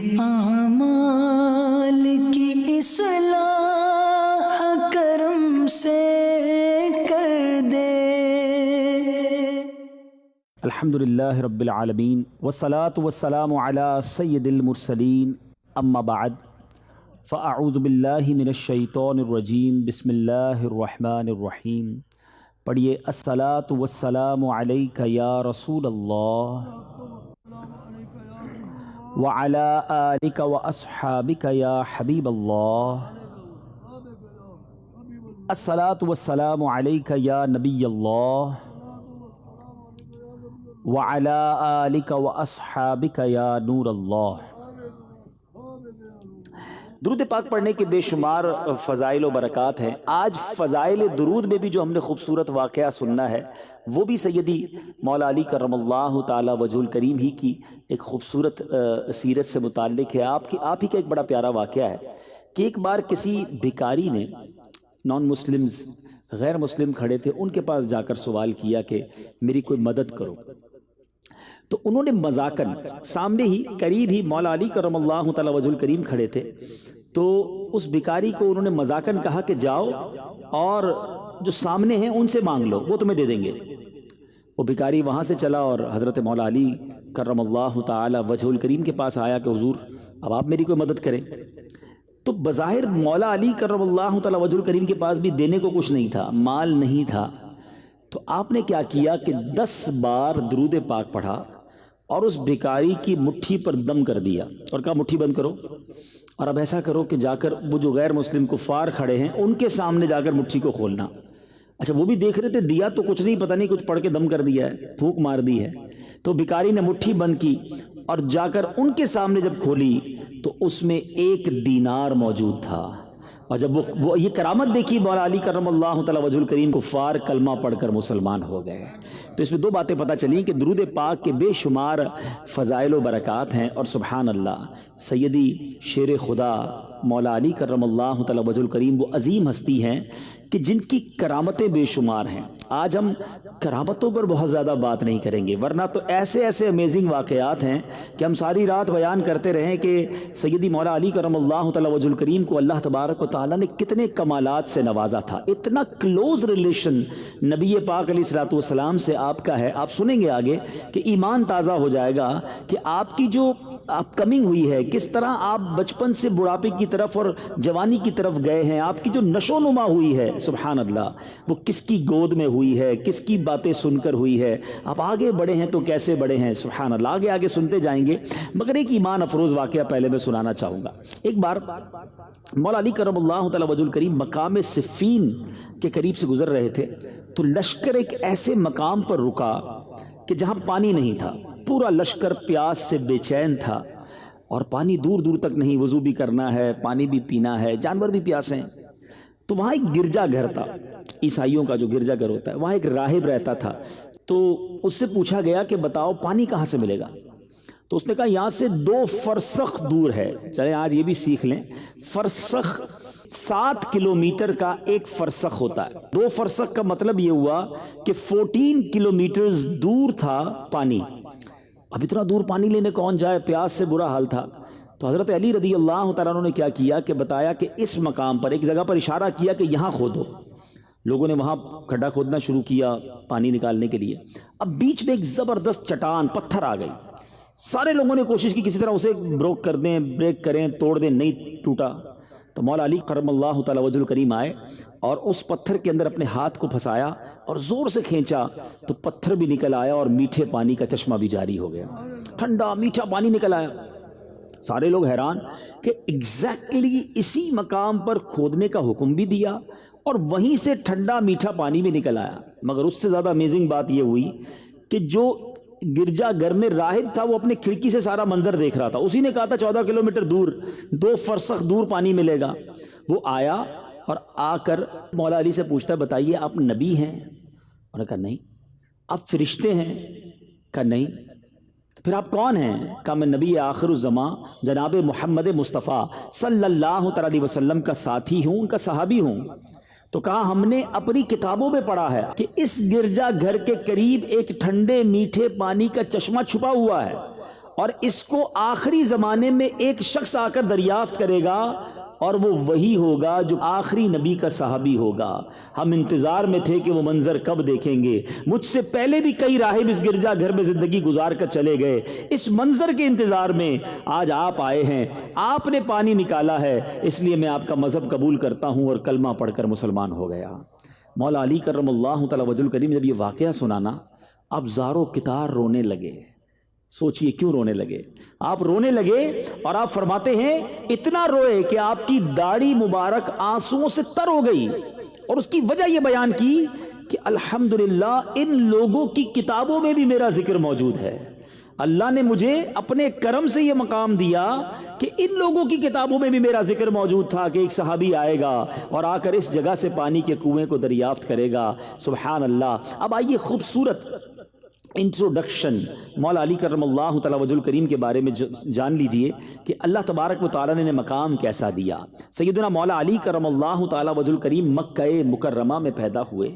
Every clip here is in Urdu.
اعمال کی اصلاح کرم سے کر دے۔ الحمدللہ رب العالمین والصلاة والسلام علی سید المرسلین، اما بعد فاعوذ باللہ من الشیطان الرجیم، بسم اللہ الرحمن الرحیم۔ پڑھیے الصلاة والسلام علیک یا رسول اللہ وعلی آلک واصحابک یا حبیب اللہ، الصلاة والسلام علیک یا نبی اللہ وعلی آلک واصحابک یا نور اللہ۔ درود پاک پڑھنے کے بے شمار فضائل و برکات ہیں۔ آج فضائل درود میں بھی جو ہم نے خوبصورت واقعہ سننا ہے وہ بھی سیدی مولا علی کرم اللہ تعالی وجہ الکریم ہی کی ایک خوبصورت سیرت سے متعلق ہے۔ آپ ہی کا ایک بڑا پیارا واقعہ ہے کہ ایک بار کسی بھکاری نے، نان مسلمز غیر مسلم کھڑے تھے، ان کے پاس جا کر سوال کیا کہ میری کوئی مدد کرو۔ تو انہوں نے مذاقاً، سامنے ہی قریب ہی مولا علی کرم اللہ تعالی وجہ الکریم کھڑے تھے، تو اس بھکاری کو انہوں نے مذاقاً کہا کہ جاؤ اور جو سامنے ہیں ان سے مانگ لو، وہ تمہیں دے دیں گے۔ وہ بھکاری وہاں سے چلا اور حضرت مولا علی کرم اللہ تعالی وجہ الکریم کے پاس آیا کہ حضور اب آپ میری کوئی مدد کریں۔ تو بظاہر مولا علی کرم اللہ تعالی وجہ الکریم کے پاس بھی دینے کو کچھ نہیں تھا، مال نہیں تھا۔ تو آپ نے کیا کیا کہ 10 بار درود پاک پڑھا اور اس بھکاری کی مٹھی پر دم کر دیا اور کہا مٹھی بند کرو، اور اب ایسا کرو کہ جا کر وہ جو غیر مسلم کفار کھڑے ہیں ان کے سامنے جا کر مٹھی کو کھولنا۔ اچھا وہ بھی دیکھ رہے تھے، دیا تو کچھ نہیں، پتہ نہیں کچھ پڑھ کے دم کر دیا ہے، پھونک مار دی ہے۔ تو بھکاری نے مٹھی بند کی اور جا کر ان کے سامنے جب کھولی تو اس میں 1 دینار موجود تھا۔ اور جب وہ یہ کرامت دیکھی مولا علی کرم اللہ تعالی وجہ الکریم، کفار کلمہ پڑھ کر مسلمان ہو گئے۔ تو اس میں 2 باتیں پتہ چلی کہ درود پاک کے بے شمار فضائل و برکات ہیں، اور سبحان اللہ سیدی شیر خدا مولا علی کرم اللہ تعالی وجہ الکریم وہ عظیم ہستی ہیں کہ جن کی کرامتیں بے شمار ہیں۔ آج ہم کرامتوں پر بہت زیادہ بات نہیں کریں گے، ورنہ تو ایسے امیزنگ واقعات ہیں کہ ہم ساری رات بیان کرتے رہیں کہ سیدی مولا علی کرم اللہ تعالی وجہ الکریم کو اللہ تبارک و تعالیٰ نے کتنے کمالات سے نوازا تھا۔ اتنا کلوز ریلیشن نبی پاک علیہ الصلوۃ والسلام سے آپ کا ہے، آپ سنیں گے آگے کہ ایمان تازہ ہو جائے گا کہ آپ کی جو اپ کمنگ ہوئی ہے، کس طرح آپ بچپن سے بڑھاپے کی طرف اور جوانی کی طرف گئے ہیں، آپ کی جو نشو و نما ہوئی ہے سبحان اللہ، وہ کس کی گود میں ہوئی ہے، کس کی باتیں سن کر ہوئی ہے، آپ آگے بڑھے ہیں تو کیسے بڑھے ہیں سبحان اللہ، آگے سنتے جائیں گے۔ مگر ایک ایمان افروز واقعہ پہلے میں سنانا چاہوں گا۔ ایک بار مولا علی کرم اللہ تعالی وجہ الکریم مقام صفین کے قریب سے گزر رہے تھے، تو لشکر ایک ایسے مقام پر رکا کہ جہاں پانی نہیں تھا، پورا لشکر پیاس سے بے چین تھا، اور پانی دور دور تک نہیں، وضو بھی کرنا ہے، پانی بھی پینا ہے، جانور بھی پیاسے ہیں۔ تو وہاں ایک گرجا گھر تھا، عیسائیوں کا جو گرجا گھر ہوتا ہے، وہاں ایک راہب رہتا تھا۔ تو اس سے پوچھا گیا کہ بتاؤ پانی کہاں سے ملے گا؟ تو اس نے کہا یہاں سے 2 فرسخ دور ہے۔ چلیں آج یہ بھی سیکھ لیں، فرسخ 7 کلومیٹر کا ایک فرسخ ہوتا ہے۔ 2 فرسخ کا مطلب یہ ہوا کہ 14 کلومیٹرز دور تھا پانی۔ اب اتنا دور پانی لینے کون جائے، پیاس سے برا حال تھا۔ تو حضرت علی رضی اللہ تعالیٰ عنہ نے کیا کیا کہ بتایا کہ اس مقام پر ایک جگہ پر اشارہ کیا کہ یہاں کھودو۔ لوگوں نے وہاں کھڈا کھودنا شروع کیا پانی نکالنے کے لیے۔ اب بیچ میں ایک زبردست چٹان پتھر آ گئی، سارے لوگوں نے کوشش کی کسی طرح اسے بروک کر دیں، بریک کریں، توڑ دیں، نہیں ٹوٹا۔ تو مولا علی کرم اللہ تعالی وجہ الکریم آئے اور اس پتھر کے اندر اپنے ہاتھ کو پھنسایا اور زور سے کھینچا تو پتھر بھی نکل آیا اور میٹھے پانی کا چشمہ بھی جاری ہو گیا، ٹھنڈا میٹھا پانی نکل آیا۔ سارے لوگ حیران کہ ایگزیکٹلی اسی مقام پر کھودنے کا حکم بھی دیا اور وہیں سے ٹھنڈا میٹھا پانی بھی نکل آیا۔ مگر اس سے زیادہ امیزنگ بات یہ ہوئی کہ جو گرجا گھر میں راہب تھا وہ اپنے کھڑکی سے سارا منظر دیکھ رہا تھا، اسی نے کہا تھا 14 کلومیٹر دور 2 فرسخ دور پانی ملے گا۔ وہ آیا اور آ کر مولا علی سے پوچھتا ہے بتائیے آپ نبی ہیں؟ انہوں نے کہا نہیں۔ آپ فرشتے ہیں؟ کہا نہیں۔ پھر آپ کون ہیں؟ کہا میں نبی آخر الزماں جناب محمد مصطفیٰ صلی اللہ علیہ وسلم کا ساتھی ہوں، ان کا صحابی ہوں۔ تو کہا ہم نے اپنی کتابوں میں پڑھا ہے کہ اس گرجا گھر کے قریب ایک ٹھنڈے میٹھے پانی کا چشمہ چھپا ہوا ہے، اور اس کو آخری زمانے میں ایک شخص آ کر دریافت کرے گا اور وہ وہی ہوگا جو آخری نبی کا صحابی ہوگا۔ ہم انتظار میں تھے کہ وہ منظر کب دیکھیں گے، مجھ سے پہلے بھی کئی راہب اس گرجا گھر میں زندگی گزار کر چلے گئے، اس منظر کے انتظار میں آج آپ آئے ہیں، آپ نے پانی نکالا ہے، اس لیے میں آپ کا مذہب قبول کرتا ہوں اور کلمہ پڑھ کر مسلمان ہو گیا۔ مولا علی کرم اللہ تعالی وجہ الکریم جب یہ واقعہ سنانا، آپ زارو کتار رونے لگے۔ سوچئے کیوں رونے لگے؟ آپ رونے لگے اور آپ فرماتے ہیں اتنا روئے کہ آپ کی داڑھی مبارک آنسوؤں سے تر ہو گئی، اور اس کی وجہ یہ بیان کی کہ الحمدللہ ان لوگوں کی کتابوں میں بھی میرا ذکر موجود ہے۔ اللہ نے مجھے اپنے کرم سے یہ مقام دیا کہ ان لوگوں کی کتابوں میں بھی میرا ذکر موجود تھا کہ ایک صحابی آئے گا اور آ کر اس جگہ سے پانی کے کنویں کو دریافت کرے گا۔ سبحان اللہ۔ اب آئیے خوبصورت انٹروڈکشن مولا علی کرم اللہ تعالی وجہ الکریم کے بارے میں جان لیجئے کہ اللہ تبارک و تعالیٰ نے مقام کیسا دیا۔ سیدنا مولا علی کرم اللہ تعالی وجہ الکریم مکہ مکرمہ میں پیدا ہوئے۔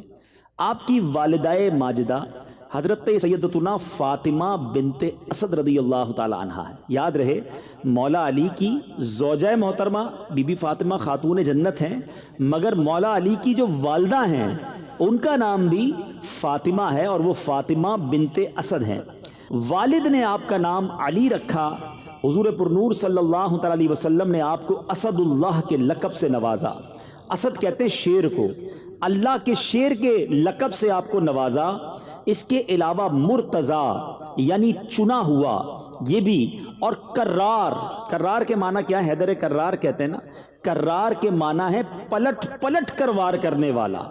آپ کی والدہ ماجدہ حضرت سیدتنا فاطمہ بنت اسد رضی اللہ تعالی عنہ ہے۔ یاد رہے مولا علی کی زوجہ محترمہ بی بی فاطمہ خاتون جنت ہیں، مگر مولا علی کی جو والدہ ہیں ان کا نام بھی فاطمہ ہے، اور وہ فاطمہ بنت اسد ہیں۔ والد نے آپ کا نام علی رکھا۔ حضور پرنور صلی اللہ تعالی علیہ وسلم نے آپ کو اسد اللہ کے لقب سے نوازا۔ اسد کہتے ہیں شیر کو، اللہ کے شیر کے لقب سے آپ کو نوازا۔ اس کے علاوہ مرتضی یعنی چنا ہوا یہ بھی، اور کرار، کرار کے معنی کیا ہے؟ حیدر کرار کہتے ہیں نا، کرار کے معنی ہے پلٹ پلٹ کر وار کرنے والا۔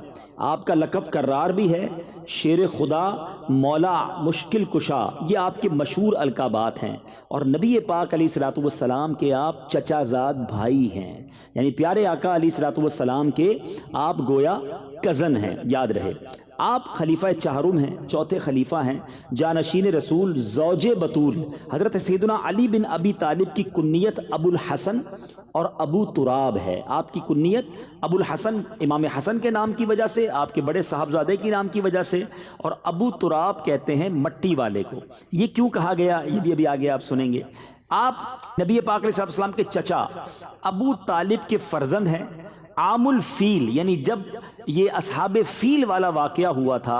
آپ کا لقب کرار بھی ہے، شیر خدا، مولا مشکل کشا، یہ آپ کے مشہور القابات ہیں۔ اور نبی پاک علیہ الصلوۃ والسلام کے آپ چچا زاد بھائی ہیں، یعنی پیارے آقا علیہ الصلوۃ والسلام کے آپ گویا کزن ہیں۔ یاد رہے آپ خلیفہ چہارم ہیں، چوتھے خلیفہ ہیں، جانشین رسول، زوج بطول۔ حضرت سیدنا علی بن ابی طالب کی کنیت ابو الحسن اور ابو تراب ہے۔ آپ کی کنیت ابو الحسن امام حسن کے نام کی وجہ سے، آپ کے بڑے صاحبزادے کے نام کی وجہ سے، اور ابو تراب کہتے ہیں مٹی والے کو۔ یہ کیوں کہا گیا یہ بھی ابھی آگے آپ سنیں گے۔ آپ نبی پاک علیہ السلام کے چچا ابو طالب کے فرزند ہیں۔ عام الفیل یعنی جب یہ اصحاب فیل والا واقعہ ہوا تھا،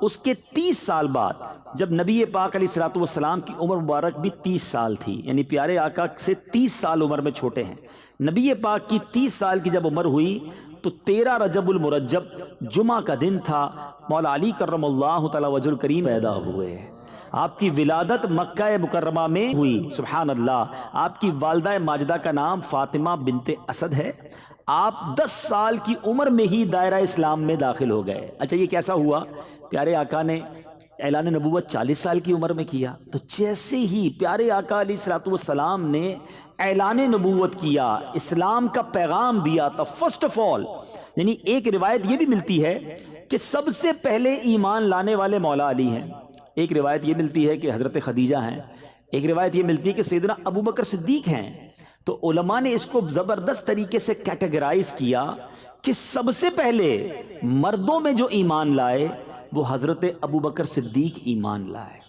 اس کے 30 سال بعد جب نبی پاک علیہ الصلوۃ والسلام کی عمر مبارک بھی 30 سال تھی، یعنی پیارے آقا سے 30 سال عمر میں چھوٹے ہیں، نبی پاک کی 30 سال کی جب عمر ہوئی تو 13 رجب المرجب جمعہ کا دن تھا، مولا علی کرم اللہ تعالی وجہ الکریم پیدا ہوئے۔ آپ کی ولادت مکہ مکرمہ میں ہوئی۔ سبحان اللہ۔ آپ کی والدہ ماجدہ کا نام فاطمہ بنت اسد ہے۔ آپ 10 سال کی عمر میں ہی دائرہ اسلام میں داخل ہو گئے۔ اچھا یہ کیسا ہوا؟ پیارے آقا نے اعلان نبوت 40 سال کی عمر میں کیا، تو جیسے ہی پیارے آقا علیہ الصلوۃ والسلام نے اعلان نبوت کیا، اسلام کا پیغام دیا، تو فرسٹ آف آل یعنی ایک روایت یہ بھی ملتی ہے کہ سب سے پہلے ایمان لانے والے مولا علی ہیں، ایک روایت یہ ملتی ہے کہ حضرت خدیجہ ہیں، ایک روایت یہ ملتی ہے کہ سیدنا ابو بکر صدیق ہیں۔ تو علماء نے اس کو زبردست طریقے سے کیٹیگرائز کیا کہ سب سے پہلے مردوں میں جو ایمان لائے وہ حضرت ابو بکر صدیق ایمان لائے،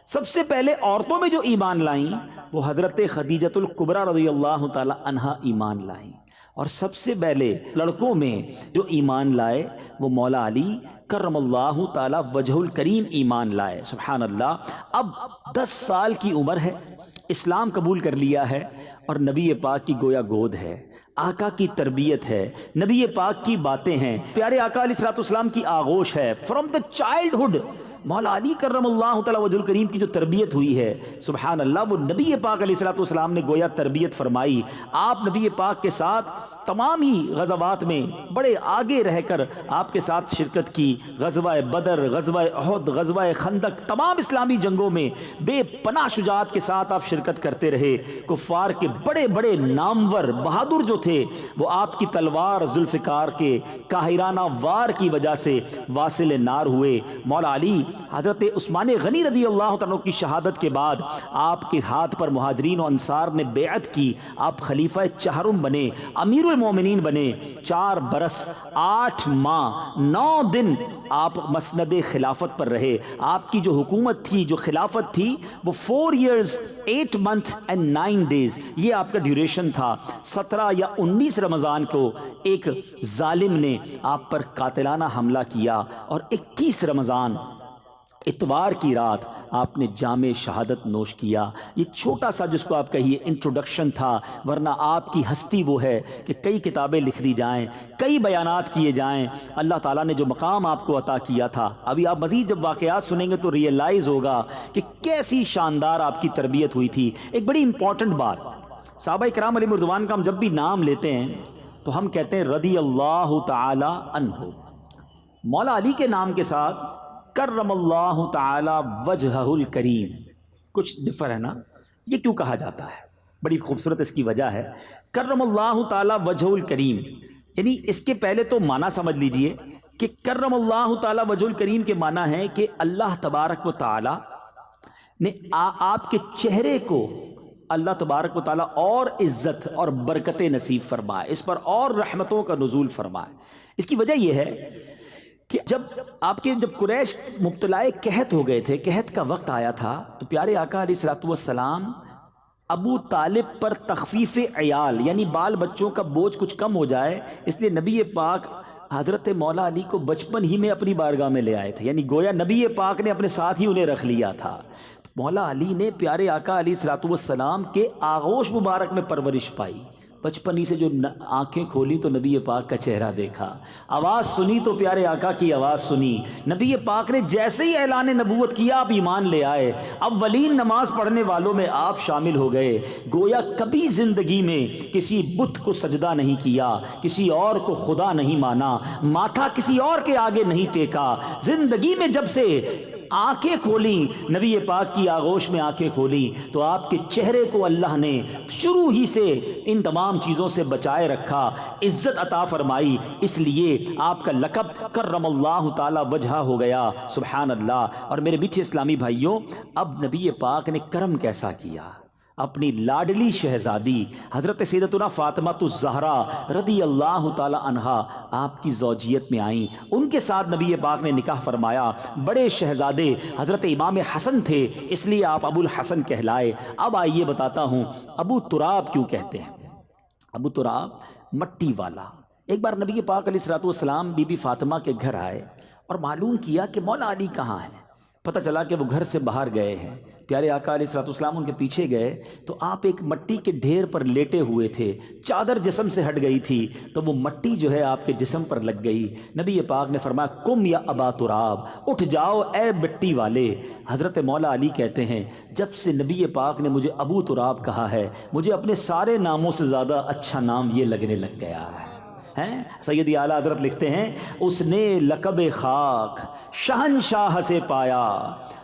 سب سے پہلے عورتوں میں جو ایمان لائیں وہ حضرت خدیجۃ الکبریٰ رضی اللہ تعالی عنہا ایمان لائیں، اور سب سے پہلے لڑکوں میں جو ایمان لائے وہ مولا علی کرم اللہ تعالی وجہ الکریم ایمان لائے۔ سبحان اللہ۔ اب 10 سال کی عمر ہے، اسلام قبول کر لیا ہے، اور نبی پاک کی گویا گود ہے، آقا کی تربیت ہے، نبی پاک کی باتیں ہیں، پیارے آقا علیہ الصلوۃ والسلام کی آغوش ہے۔ فرام دا چائلڈہڈ مولا علی کرم اللہ تعالی وجہ الکریم کی جو تربیت ہوئی ہے، سبحان اللہ، وہ نبی پاک علیہ الصلوۃ والسلام نے گویا تربیت فرمائی۔ آپ نبی پاک کے ساتھ تمام ہی غزوات میں بڑے آگے رہ کر آپ کے ساتھ شرکت کی، غزوہ بدر، غزوہ احد، غزوہ خندق، تمام اسلامی جنگوں میں بے پناہ شجاعت کے ساتھ آپ شرکت کرتے رہے۔ کفار کے بڑے بڑے نامور بہادر جو تھے وہ آپ کی تلوار ذوالفقار کے قاہرانہ وار کی وجہ سے واصل نار ہوئے۔ مولا علی حضرت عثمان غنی رضی اللہ عنہ کی شہادت کے بعد آپ کے ہاتھ پر مہاجرین و انصار نے بیعت کی، آپ خلیفہ چہارم بنے، امیر المومنین بنے، 4 برس 8 ماہ 9 دن آپ مسند خلافت پر رہے۔ آپ کی جو حکومت تھی، جو خلافت تھی، وہ 4 years 8 months and 9 days، یہ آپ کا ڈیوریشن تھا۔ 17 یا 19 رمضان کو ایک ظالم نے آپ پر قاتلانہ حملہ کیا، اور 21 رمضان اتوار کی رات آپ نے جام شہادت نوش کیا۔ یہ چھوٹا سا جس کو آپ کہیے انٹروڈکشن تھا، ورنہ آپ کی ہستی وہ ہے کہ کئی کتابیں لکھ دی جائیں، کئی بیانات کیے جائیں۔ اللہ تعالیٰ نے جو مقام آپ کو عطا کیا تھا، ابھی آپ مزید جب واقعات سنیں گے تو ریئلائز ہوگا کہ کیسی شاندار آپ کی تربیت ہوئی تھی۔ ایک بڑی امپورٹنٹ بات، صحابہ کرام علیہم رضوان کا ہم جب بھی نام لیتے ہیں تو ہم کہتے ہیں رضی اللہ تعالی عنہ۔ مولا علی کے نام کے ساتھ کرم اللہ تعالی وجہہ الکریم کچھ ڈفر ہے نا، یہ کیوں کہا جاتا ہے؟ بڑی خوبصورت اس کی وجہ ہے، کرم اللہ تعالی وجہہ الکریم، یعنی اس کے پہلے تو معنی سمجھ لیجئے کہ کرم اللہ تعالی وجہہ الکریم کے معنی ہے کہ اللہ تبارک و تعالی نے آپ کے چہرے کو اللہ تبارک و تعالی اور عزت اور برکت نصیب فرمائے، اس پر اور رحمتوں کا نزول فرمائے۔ اس کی وجہ یہ ہے کہ جب قریش مبتلا قحط ہو گئے تھے، قحط کا وقت آیا تھا، تو پیارے آقا علیہ الصلوۃ والسلام ابو طالب پر تخفیف عیال یعنی بال بچوں کا بوجھ کچھ کم ہو جائے، اس لیے نبی پاک حضرت مولا علی کو بچپن ہی میں اپنی بارگاہ میں لے آئے تھے، یعنی گویا نبی پاک نے اپنے ساتھ ہی انہیں رکھ لیا تھا۔ مولا علی نے پیارے آقا علیہ الصلوۃ والسلام کے آغوش مبارک میں پرورش پائی، بچپن ہی سے جو آنکھیں کھولی تو نبی پاک کا چہرہ دیکھا، آواز سنی تو پیارے آقا کی آواز سنی، نبی پاک نے جیسے ہی اعلان نبوت کیا آپ ایمان لے آئے، اولین نماز پڑھنے والوں میں آپ شامل ہو گئے۔ گویا کبھی زندگی میں کسی بت کو سجدہ نہیں کیا، کسی اور کو خدا نہیں مانا، ماتھا کسی اور کے آگے نہیں ٹیکا۔ زندگی میں جب سے آنکھیں کھولیں، نبی پاک کی آغوش میں آنکھیں کھولیں، تو آپ کے چہرے کو اللہ نے شروع ہی سے ان تمام چیزوں سے بچائے رکھا، عزت عطا فرمائی، اس لیے آپ کا لقب کرم اللہ تعالی وجہہ ہو گیا۔ سبحان اللہ۔ اور میرے میٹھے اسلامی بھائیوں، اب نبی پاک نے کرم کیسا کیا، اپنی لاڈلی شہزادی حضرت سیدتنا فاطمہ الزہرا رضی اللہ تعالی عنہا آپ کی زوجیت میں آئیں، ان کے ساتھ نبی پاک نے نکاح فرمایا۔ بڑے شہزادے حضرت امام حسن تھے، اس لیے آپ ابو الحسن کہلائے۔ اب آئیے بتاتا ہوں ابو تراب کیوں کہتے ہیں۔ ابو تراب مٹی والا۔ ایک بار نبی پاک علیہ الصلوۃ والسلام بی بی فاطمہ کے گھر آئے اور معلوم کیا کہ مولا علی کہاں ہیں۔ پتہ چلا کہ وہ گھر سے باہر گئے ہیں۔ پیارے آقا علیہ الصلوۃ والسلام ان کے پیچھے گئے تو آپ ایک مٹی کے ڈھیر پر لیٹے ہوئے تھے، چادر جسم سے ہٹ گئی تھی تو وہ مٹی جو ہے آپ کے جسم پر لگ گئی۔ نبی پاک نے فرمایا قم یا ابا تراب، اٹھ جاؤ اے مٹی والے۔ حضرت مولا علی کہتے ہیں جب سے نبی پاک نے مجھے ابو تراب کہا ہے، مجھے اپنے سارے ناموں سے زیادہ اچھا نام یہ لگنے لگ گیا ہے۔ سیدی اعلیٰ حضرت لکھتے ہیں اس نے لقب خاک شہنشاہ سے پایا،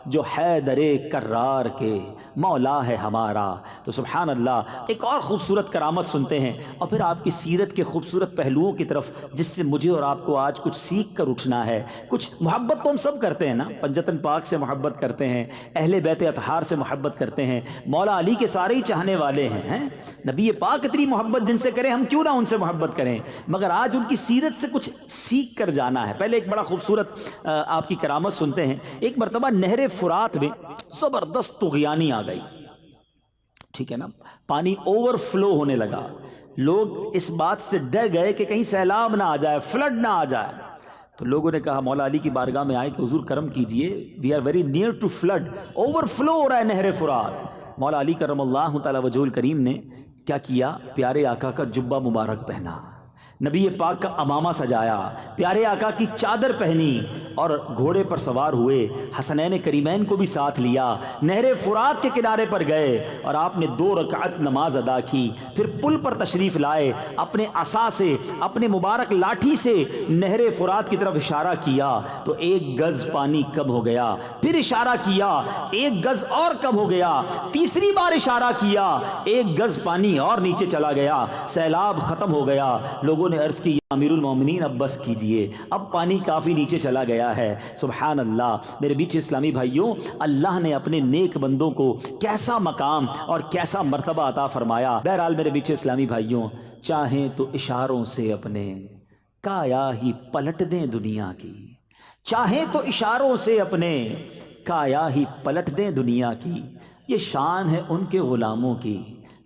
جو حیدر کرار کے مولا ہے ہمارا۔ تو سبحان اللہ، ایک اور خوبصورت کرامت سنتے ہیں اور پھر آپ کی سیرت کے خوبصورت پہلوؤں کی طرف، جس سے مجھے اور آپ کو آج کچھ سیکھ کر اٹھنا ہے۔ کچھ محبت تو ہم سب کرتے ہیں نا، پنجتن پاک سے محبت کرتے ہیں، اہل بیت اطہار سے محبت کرتے ہیں، مولا علی کے سارے ہی چاہنے والے ہیں۔ نبی پاک اتنی محبت جن سے کریں، ہم کیوں نہ ان سے محبت کریں، مگر آج ان کی سیرت سے کچھ سیکھ کر جانا ہے۔ پہلے ایک بڑا خوبصورت آپ کی کرامت سنتے ہیں۔ ایک مرتبہ نہر فرات میں زبردست طغیانی آ گئی، ٹھیک ہے نا، پانی اوور فلو ہونے لگا، لوگ اس بات سے ڈر گئے کہ کہیں سیلاب نہ آ جائے، فلڈ نہ آ جائے۔ تو لوگوں نے کہا مولا علی کی بارگاہ میں آئے کہ حضور کرم کیجئے، we are very near to flood, overflow ہو رہا ہے نہر فرات۔ مولا علی کرم اللہ تعالی وجہہ الکریم نے کیا کیا، پیارے آقا کا جبہ مبارک پہنا، نبی پاک کا امامہ سجایا، پیارے آقا کی چادر پہنی اور گھوڑے پر سوار ہوئے، حسنین کریمین کو بھی ساتھ لیا، نہر فرات کے کنارے پر گئے اور آپ نے 2 رکعت نماز ادا کی۔ پھر پل پر تشریف لائے، اپنے عصا سے، اپنے مبارک لاٹھی سے نہر فرات کی طرف اشارہ کیا تو 1 گز پانی کم ہو گیا، پھر اشارہ کیا 1 گز اور کم ہو گیا، تیسری بار اشارہ کیا 1 گز پانی اور نیچے چلا گیا، سیلاب ختم ہو گیا۔ لوگوں نے عرض کی امیر المومنین اب بس کیجئے، اب پانی کافی نیچے چلا گیا ہے۔ سبحان اللہ میرے بیچ اسلامی بھائیوں، اللہ نے اپنے نیک بندوں کو کیسا مقام اور کیسا مرتبہ عطا فرمایا۔ بہرحال میرے بیچ اسلامی بھائیوں، چاہیں تو اشاروں سے اپنے کایا ہی پلٹ دیں دنیا کی، چاہیں تو اشاروں سے اپنے کایا ہی پلٹ دیں دنیا کی، یہ شان ہے ان کے غلاموں کی،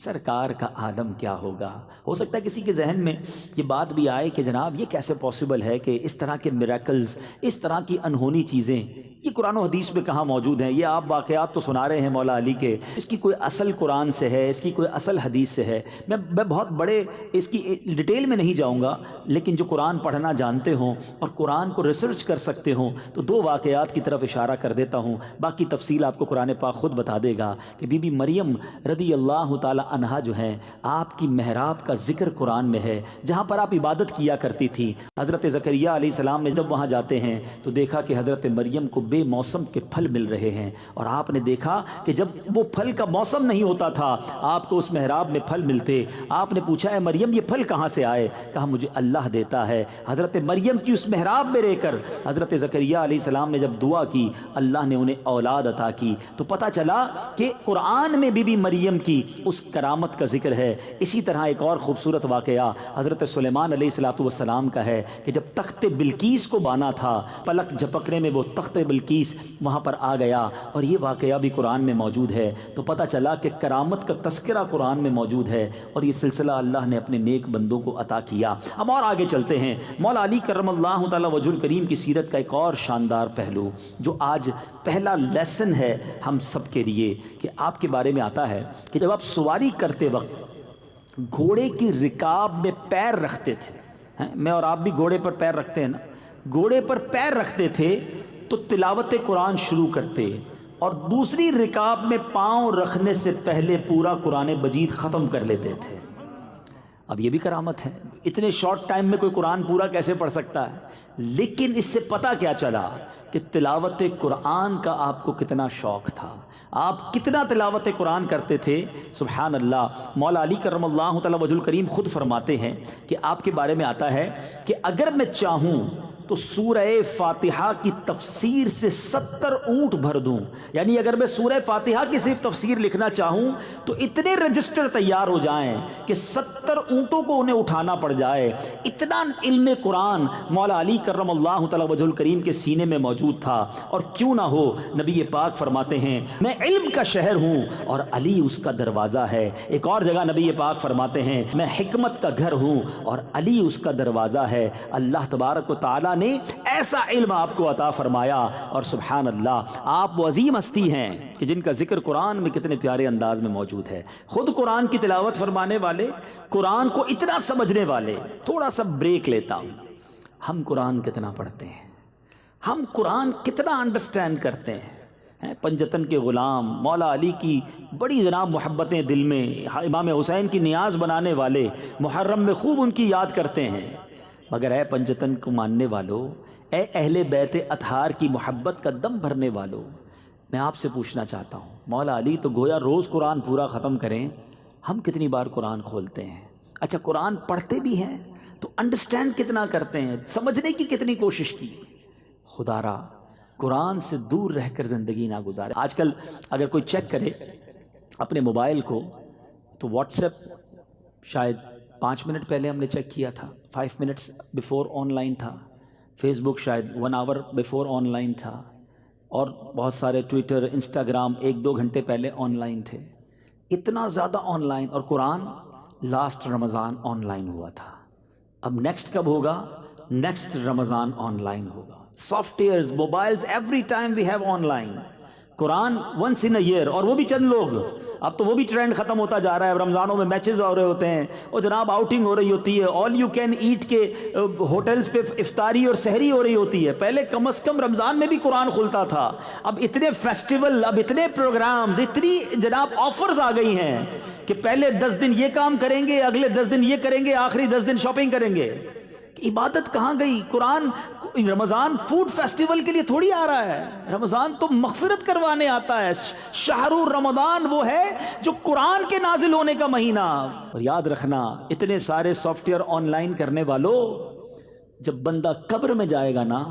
سرکار کا عالم کیا ہوگا۔ ہو سکتا ہے کسی کے ذہن میں یہ بات بھی آئے کہ جناب یہ کیسے پاسبل ہے کہ اس طرح کے میریکلز، اس طرح کی انہونی چیزیں یہ قرآن و حدیث میں کہاں موجود ہیں؟ یہ آپ واقعات تو سنا رہے ہیں مولا علی کے، اس کی کوئی اصل قرآن سے ہے، اس کی کوئی اصل حدیث سے ہے؟ میں بہت بڑے اس کی ڈیٹیل میں نہیں جاؤں گا، لیکن جو قرآن پڑھنا جانتے ہوں اور قرآن کو ریسرچ کر سکتے ہوں تو دو واقعات کی طرف اشارہ کر دیتا ہوں، باقی تفصیل آپ کو قرآن پاک خود بتا دے گا کہ بی بی مریم رضی اللہ تعالی عنہا جو ہیں، آپ کی محراب کا ذکر قرآن میں ہے، جہاں پر آپ عبادت کیا کرتی تھی۔ حضرت زکریا علیہ السلام نے جب وہاں جاتے ہیں تو دیکھا کہ حضرت مریم کو بے موسم کے پھل مل رہے ہیں، اور آپ نے دیکھا کہ جب وہ پھل کا موسم نہیں ہوتا تھا آپ کو اس محراب میں پھل ملتے۔ آپ نے پوچھا اے مریم یہ پھل کہاں سے آئے؟ کہا مجھے اللہ دیتا ہے۔ حضرت مریم کی اس محراب میں رہ کر حضرت زکریا علیہ السلام نے جب دعا کی، اللہ نے انہیں اولاد عطا کی۔ تو پتہ چلا کہ قرآن میں بی بی مریم کی اس کرامت کا ذکر ہے۔ اسی طرح ایک اور خوبصورت واقعہ حضرت سلیمان علیہ السلام کا ہے کہ جب تخت بلقیس کو بانا تھا، پلک جھپکنے میں وہ تخت بلقیس وہاں پر آ گیا، اور یہ واقعہ بھی قرآن میں موجود ہے۔ تو پتہ چلا کہ کرامت کا تذکرہ قرآن میں موجود ہے، اور یہ سلسلہ اللہ نے اپنے نیک بندوں کو عطا کیا۔ اب اور آگے چلتے ہیں، مولا علی کرم اللہ تعالی وجہ الکریم کی سیرت کا ایک اور شاندار پہلو جو آج پہلا لیسن ہے ہم سب کے لیے، کہ آپ کے بارے میں آتا ہے کہ جب آپ سواری کرتے وقت گھوڑے کی رکاب میں پیر رکھتے تھے، میں اور آپ بھی گھوڑے پر پیر رکھتے ہیں نا، گھوڑے پر پیر رکھتے تھے تو تلاوت قرآن شروع کرتے، اور دوسری رکاب میں پاؤں رکھنے سے پہلے پورا قرآن مجید ختم کر لیتے تھے۔ اب یہ بھی کرامت ہے، اتنے شارٹ ٹائم میں کوئی قرآن پورا کیسے پڑھ سکتا ہے؟ لیکن اس سے پتہ کیا چلا کہ تلاوت قرآن کا آپ کو کتنا شوق تھا، آپ کتنا تلاوت قرآن کرتے تھے۔ سبحان اللہ، مولا علی کرم اللہ تعالی وجہ الکریم خود فرماتے ہیں کہ آپ کے بارے میں آتا ہے کہ اگر میں چاہوں تو سورہ فاتحہ کی تفسیر سے 70 اونٹ بھر دوں، یعنی اگر میں سورہ فاتحہ کی صرف تفسیر لکھنا چاہوں تو اتنے رجسٹر تیار ہو جائیں کہ 70 اونٹوں کو انہیں اٹھانا پڑ جائے۔ اتنا علم قرآن مولا علی کرم اللہ تعالی وجہ الکریم کے سینے میں موجود تھا، اور کیوں نہ ہو، نبی پاک فرماتے ہیں میں علم کا شہر ہوں اور علی اس کا دروازہ ہے۔ ایک اور جگہ نبی پاک فرماتے ہیں میں حکمت کا گھر ہوں اور علی اس کا دروازہ ہے۔ اللہ تبارک و تعالی نے ایسا علم آپ کو عطا فرمایا، اور سبحان اللہ آپ وہ عظیم ہستی ہیں کہ جن کا ذکر قرآن میں کتنے پیارے انداز میں موجود ہے، خود قرآن کی تلاوت فرمانے والے، قرآن کو اتنا سمجھنے والے۔ تھوڑا سا بریک لیتا ہوں، ہم قرآن کتنا پڑھتے ہیں، ہم قرآن کتنا انڈرسٹینڈ کرتے ہیں؟ پنجتن کے غلام مولا علی کی بڑی جناب محبتیں دل میں، امام حسین کی نیاز بنانے والے، محرم میں خوب ان کی یاد کرتے ہیں، مگر اے پنجتن کو ماننے والو، اے اہل بیت اطہار کی محبت کا دم بھرنے والو، میں آپ سے پوچھنا چاہتا ہوں، مولا علی تو گویا روز قرآن پورا ختم کریں، ہم کتنی بار قرآن کھولتے ہیں؟ اچھا قرآن پڑھتے بھی ہیں تو انڈرسٹینڈ کتنا کرتے ہیں، سمجھنے کی کتنی کوشش کی؟ خدا را قرآن سے دور رہ کر زندگی نہ گزارے۔ آج کل اگر کوئی چیک کرے اپنے موبائل کو تو واٹس ایپ شاید 5 منٹ پہلے ہم نے چیک کیا تھا، 5 منٹس بیفور آن لائن تھا، فیس بک شاید 1 آور بیفور آن لائن تھا، اور بہت سارے ٹویٹر، انسٹاگرام 1-2 گھنٹے پہلے آن لائن تھے۔ اتنا زیادہ آن لائن، اور قرآن لاسٹ رمضان آن لائن ہوا تھا، اب نیکسٹ کب ہوگا؟ نیکسٹ رمضان آن لائن ہوگا۔ Softwares, mobiles, every time we have online. Quran once in a year, اور وہ بھی چند لوگ، اب تو وہ بھی ٹرینڈ ختم ہوتا جا رہا ہے، رمضانوں میں میچز ہو رہے ہوتے ہیں، اور جناب آؤٹنگ ہو رہی ہوتی ہے، آل یو کین ایٹ کے ہوٹلز پہ افطاری اور سحری ہو رہی ہوتی ہے۔ پہلے کم از کم رمضان میں بھی قرآن کھلتا تھا، اب اتنے فیسٹیول، اب اتنے پروگرامز، اتنی جناب آفرز آ گئی ہیں کہ پہلے 10 دن یہ کام کریں گے، اگلے 10 دن یہ کریں گے، آخری 10 دن شاپنگ کریں گے، عبادت کہاں گئی؟ قرآن رمضان فوڈ فیسٹیول کے لیے تھوڑی آ رہا ہے، رمضان تو مغفرت کروانے آتا ہے۔ شہر رمضان وہ ہے جو قرآن کے نازل ہونے کا مہینہ۔ اور یاد رکھنا، اتنے سارے سافٹ ویئر آن لائن کرنے والوں، جب بندہ قبر میں جائے گا نا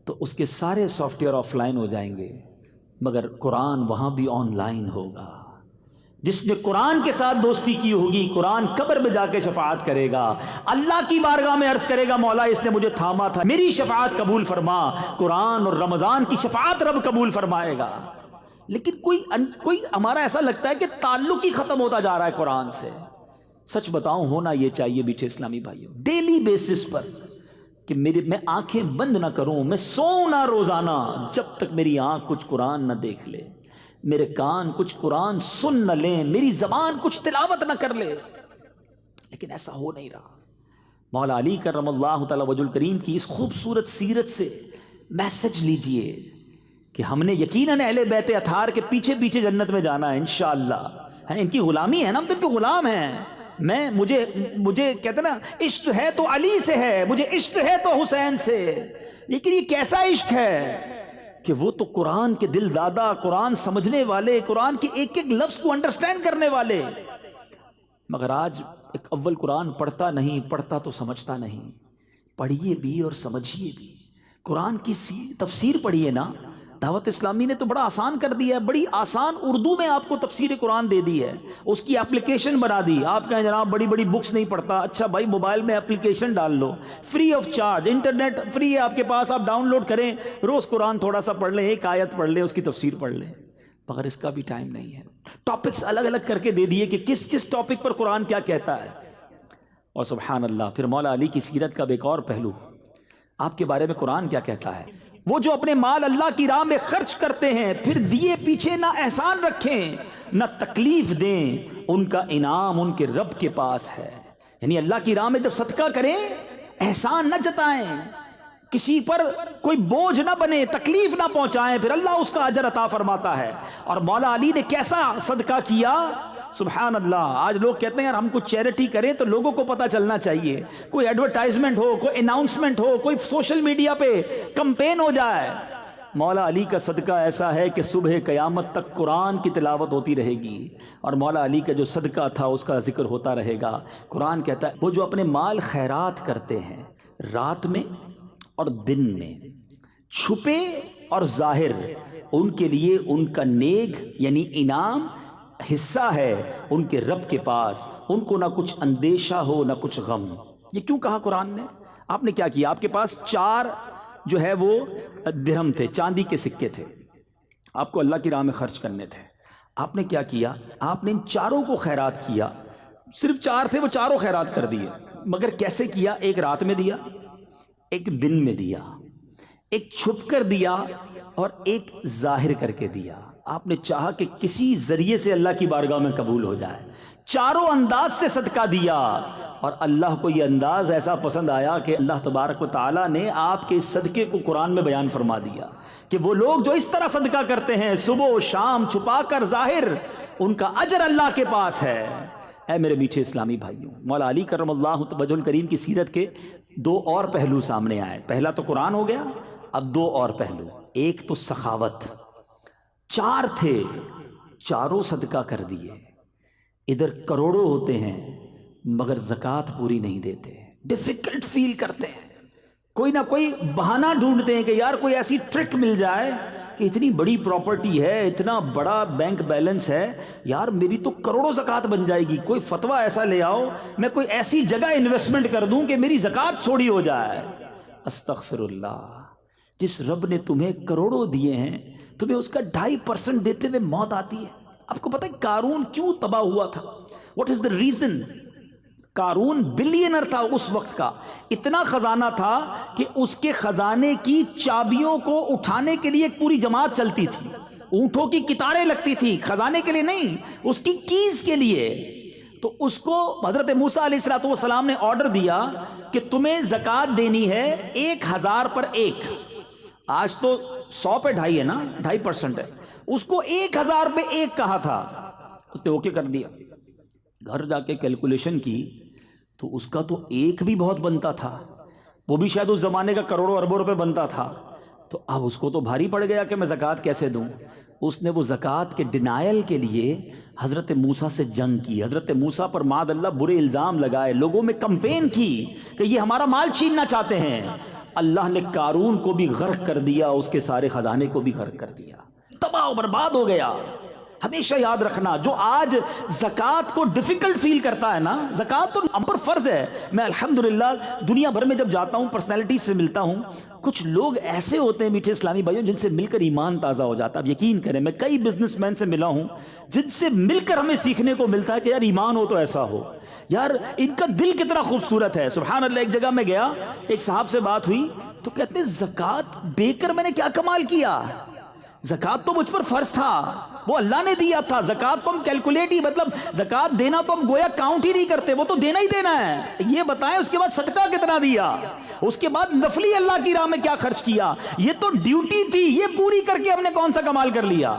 تو اس کے سارے سافٹ ویئر آف لائن ہو جائیں گے، مگر قرآن وہاں بھی آن لائن ہوگا۔ جس نے قرآن کے ساتھ دوستی کی ہوگی، قرآن قبر میں جا کے شفاعت کرے گا، اللہ کی بارگاہ میں عرض کرے گا مولا اس نے مجھے تھاما تھا، میری شفاعت قبول فرما۔ قرآن اور رمضان کی شفاعت رب قبول فرمائے گا۔ لیکن کوئی ہمارا ایسا لگتا ہے کہ تعلق ہی ختم ہوتا جا رہا ہے قرآن سے۔ سچ بتاؤں، ہونا یہ چاہیے میٹھے اسلامی بھائیوں، ڈیلی بیسس پر کہ میں آنکھیں بند نہ کروں، میں سوؤں نہ روزانہ جب تک میری آنکھ کچھ قرآن نہ دیکھ لے، میرے کان کچھ قرآن سن نہ لیں، میری زبان کچھ تلاوت نہ کر لے۔ لیکن ایسا ہو نہیں رہا۔ مولا علی کرم اللہ تعالی وجہ الکریم کی اس خوبصورت سیرت سے میسج لیجئے کہ ہم نے یقیناً اہل بیت اطہار کے پیچھے پیچھے جنت میں جانا ہے انشاءاللہ۔ ان کی غلامی ہے نا، ہم تو ان کے غلام ہیں۔ مجھے کہتے نا عشق ہے تو علی سے ہے، مجھے عشق ہے تو حسین سے۔ لیکن یہ کیسا عشق ہے کہ وہ تو قرآن کے دل دادا، قرآن سمجھنے والے، قرآن کے ایک ایک لفظ کو انڈرسٹینڈ کرنے والے، مگر آج ایک اول قرآن پڑھتا نہیں، پڑھتا تو سمجھتا نہیں۔ پڑھیے بھی اور سمجھیے بھی۔ قرآن کی تفسیر پڑھیے نا۔ دعوت اسلامی نے تو بڑا آسان کر دیا ہے، بڑی آسان اردو میں آپ کو تفسیر قرآن دے دی ہے، اس کی اپلیکیشن بنا دی۔ آپ کہیں جناب بڑی بڑی بکس نہیں پڑھتا، اچھا بھائی موبائل میں اپلیکیشن ڈال لو، free of charge, internet free ہے آپ کے پاس، آپ ڈاؤن لوڈ کریں، روز قرآن تھوڑا سا پڑھ لیں، ایک آیت پڑھ لیں، اس کی تفسیر پڑھ لیں۔ مگر اس کا بھی ٹائم نہیں ہے۔ ٹاپکس الگ الگ کر کے دے دیے کہ کس کس ٹاپک پر قرآن کیا کہتا ہے۔ اور سبحان اللہ، پھر مولا علی کی سیرت کا ایک اور پہلو، آپ کے بارے میں قرآن کیا کہتا ہے؟ وہ جو اپنے مال اللہ کی راہ میں خرچ کرتے ہیں، پھر دیے پیچھے نہ احسان رکھیں نہ تکلیف دیں، ان کا انعام ان کے رب کے پاس ہے۔ یعنی اللہ کی راہ میں جب صدقہ کریں، احسان نہ جتائیں، کسی پر کوئی بوجھ نہ بنے، تکلیف نہ پہنچائیں، پھر اللہ اس کا اجر عطا فرماتا ہے۔ اور مولا علی نے کیسا صدقہ کیا، سبحان اللہ۔ آج لوگ کہتے ہیں یار ہم کچھ چیریٹی کریں تو لوگوں کو پتہ چلنا چاہیے، کوئی ایڈورٹائزمنٹ ہو، کوئی اناؤنسمنٹ ہو، کوئی سوشل میڈیا پہ کمپین ہو جائے۔ مولا علی کا صدقہ ایسا ہے کہ صبح قیامت تک قرآن کی تلاوت ہوتی رہے گی، اور مولا علی کا جو صدقہ تھا اس کا ذکر ہوتا رہے گا۔ قرآن کہتا ہے وہ جو اپنے مال خیرات کرتے ہیں رات میں اور دن میں، چھپے اور ظاہر، ان کے لیے ان کا نیک یعنی انعام حصہ ہے ان کے رب کے پاس، ان کو نہ کچھ اندیشہ ہو نہ کچھ غم۔ یہ کیوں کہا قرآن نے؟ آپ نے کیا کیا؟ آپ کے پاس 4 جو ہے وہ درہم تھے، چاندی کے سکے تھے، آپ کو اللہ کی راہ میں خرچ کرنے تھے۔ آپ نے کیا کیا؟ آپ نے ان 4 کو خیرات کیا۔ صرف 4 تھے، وہ 4 خیرات کر دیے۔ مگر کیسے کیا؟ ایک رات میں دیا، ایک دن میں دیا، ایک چھپ کر دیا اور ایک ظاہر کر کے دیا۔ آپ نے چاہا کہ کسی ذریعے سے اللہ کی بارگاہ میں قبول ہو جائے، 4 انداز سے صدقہ دیا، اور اللہ کو یہ انداز ایسا پسند آیا کہ اللہ تبارک و تعالیٰ نے آپ کے اس صدقے کو قرآن میں بیان فرما دیا کہ وہ لوگ جو اس طرح صدقہ کرتے ہیں صبح و شام، چھپا کر ظاہر، ان کا اجر اللہ کے پاس ہے۔ اے میرے میٹھے اسلامی بھائیوں، مولا علی کرم اللہ وجہ الکریم کی سیرت کے 2 اور پہلو سامنے آئے۔ پہلا تو قرآن ہو گیا، اب 2 اور پہلو۔ ایک تو سخاوت، 4 تھے، 4 صدقہ کر دیے۔ ادھر کروڑوں ہوتے ہیں مگر زکوٰۃ پوری نہیں دیتے، ڈیفیکلٹ فیل کرتے ہیں، کوئی نہ کوئی بہانہ ڈھونڈتے ہیں کہ یار کوئی ایسی ٹرک مل جائے کہ اتنی بڑی پراپرٹی ہے، اتنا بڑا بینک بیلنس ہے، یار میری تو کروڑوں زکوٰۃ بن جائے گی، کوئی فتویٰ ایسا لے آؤ، میں کوئی ایسی جگہ انویسٹمنٹ کر دوں کہ میری زکوٰۃ چھوڑی ہو جائے۔ استغفر اللہ، جس رب نے تمہیں کروڑوں دیے ہیں، تمہیں اس کا 2.5% دیتے ہوئے موت آتی ہے۔ آپ کو پتہ ہے قارون کیوں تباہ ہوا تھا؟ What is the reason? قارون بلینر تھا اس وقت کا، اتنا خزانہ تھا کہ اس کے خزانے کی چابیوں کو اٹھانے کے لیے ایک پوری جماعت چلتی تھی، اونٹوں کی قطاریں لگتی تھی، خزانے کے لیے نہیں، اس کی کیز کے لیے۔ تو اس کو حضرت موسیٰ علیہ السلام نے آرڈر دیا کہ تمہیں زکوٰۃ دینی ہے 1000 پر 1۔ آج تو 100 پہ 2.5 ہے نا، 2.5% ہے، اس کو 1000 پہ 1 کہا تھا۔ اس نے اوکے کر دیا، گھر جا کے کیلکولیشن کی تو اس کا تو ایک بھی بہت بنتا تھا، وہ بھی شاید اس زمانے کا کروڑوں اربوں روپے بنتا تھا. تو اب اس کو تو بھاری پڑ گیا کہ میں زکوٰۃ کیسے دوں. اس نے وہ زکوٰۃ کے ڈینائل کے لیے حضرت موسیٰ سے جنگ کی، حضرت موسیٰ پر معاذ اللہ برے الزام لگائے، لوگوں میں کمپین کی کہ یہ ہمارا مال چھیننا چاہتے ہیں. اللہ نے قارون کو بھی غرق کر دیا، اس کے سارے خزانے کو بھی غرق کر دیا، تباہ و برباد ہو گیا. ہمیشہ یاد رکھنا، جو آج زکوٰۃ کو ڈیفیکلٹ فیل کرتا ہے نا، زکوٰۃ تو ہم پر فرض ہے. میں الحمدللہ دنیا بھر میں جب جاتا ہوں پرسنالٹی سے ملتا ہوں، کچھ لوگ ایسے ہوتے ہیں میٹھے اسلامی بھائیوں جن سے مل کر ایمان تازہ ہو جاتا ہے. اب یقین کریں میں کئی بزنس مین سے ملا ہوں جن سے مل کر ہمیں سیکھنے کو ملتا ہے کہ یار ایمان ہو تو ایسا ہو، یار ان کا دل کتنا خوبصورت ہے. سبحان اللہ. ایک جگہ میں گیا، ایک صاحب سے بات ہوئی تو کہتے ہیں زکوٰۃ دے کر میں نے کیا کمال کیا، زکوٰۃ تو مجھ پر فرض تھا، وہ اللہ نے دیا تھا. زکوٰۃ تو ہم کیلکولیٹ ہی، مطلب زکوٰۃ دینا تو ہم گویا کاؤنٹ ہی نہیں کرتے، وہ تو دینا ہی دینا ہے. یہ بتائیں اس کے بعد صدقہ کتنا دیا، اس کے بعد نفلی اللہ کی راہ میں کیا خرچ کیا، یہ تو ڈیوٹی تھی، یہ پوری کر کے ہم نے کون سا کمال کر لیا.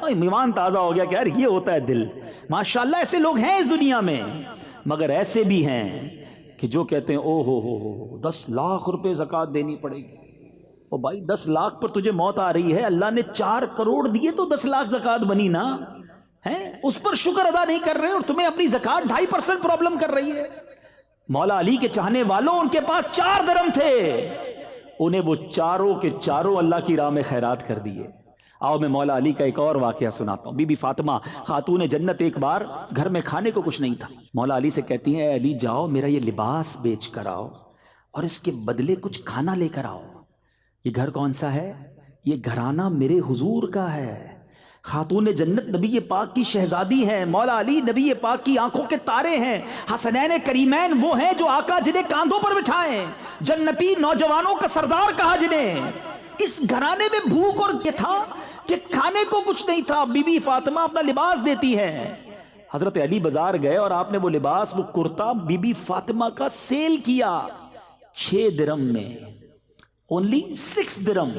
ایمان تازہ ہو گیا کہ یار یہ ہوتا ہے دل. ماشاءاللہ ایسے لوگ ہیں اس دنیا میں، مگر ایسے بھی ہیں کہ جو کہتے ہیں او ہو 10 لاکھ روپے زکوٰۃ دینی پڑے گی. او بھائی 10 لاکھ پر تجھے موت آ رہی ہے، اللہ نے 4 کروڑ دیے تو 10 لاکھ زکوٰۃ بنی نا، ہیں اس پر شکر ادا نہیں کر رہے اور تمہیں اپنی زکوٰۃ 2.5% پرابلم کر رہی ہے. مولا علی کے چاہنے والوں، ان کے پاس 4 درم تھے، انہیں وہ چاروں کے چاروں اللہ کی راہ میں خیرات کر دیے. آؤ میں مولا علی کا ایک اور واقعہ سناتا ہوں. بی بی فاطمہ خاتون جنت ایک بار گھر میں کھانے کو کچھ نہیں تھا، مولا علی سے کہتی ہیں اے علی جاؤ میرا یہ لباس بیچ کر آؤ اور اس کے بدلے کچھ کھانا لے کر آؤ. یہ گھر کون سا ہے؟ یہ گھرانہ میرے حضور کا ہے. خاتون جنت نبی پاک کی شہزادی ہیں، مولا علی نبی پاک کی آنکھوں کے تارے ہیں، حسنین کریمین وہ ہیں جو آقا جنہیں کاندھوں پر بٹھائیں، جنتی نوجوانوں کا سردار کہا جنہیں. اس گھرانے میں بھوک اور یہ تھا کہ کھانے کو کچھ نہیں تھا. بی بی فاطمہ اپنا لباس دیتی ہے. حضرت علی بازار گئے اور آپ نے وہ لباس، وہ کرتا بی بی فاطمہ کا سیل کیا 6 درم میں، only 6 درم.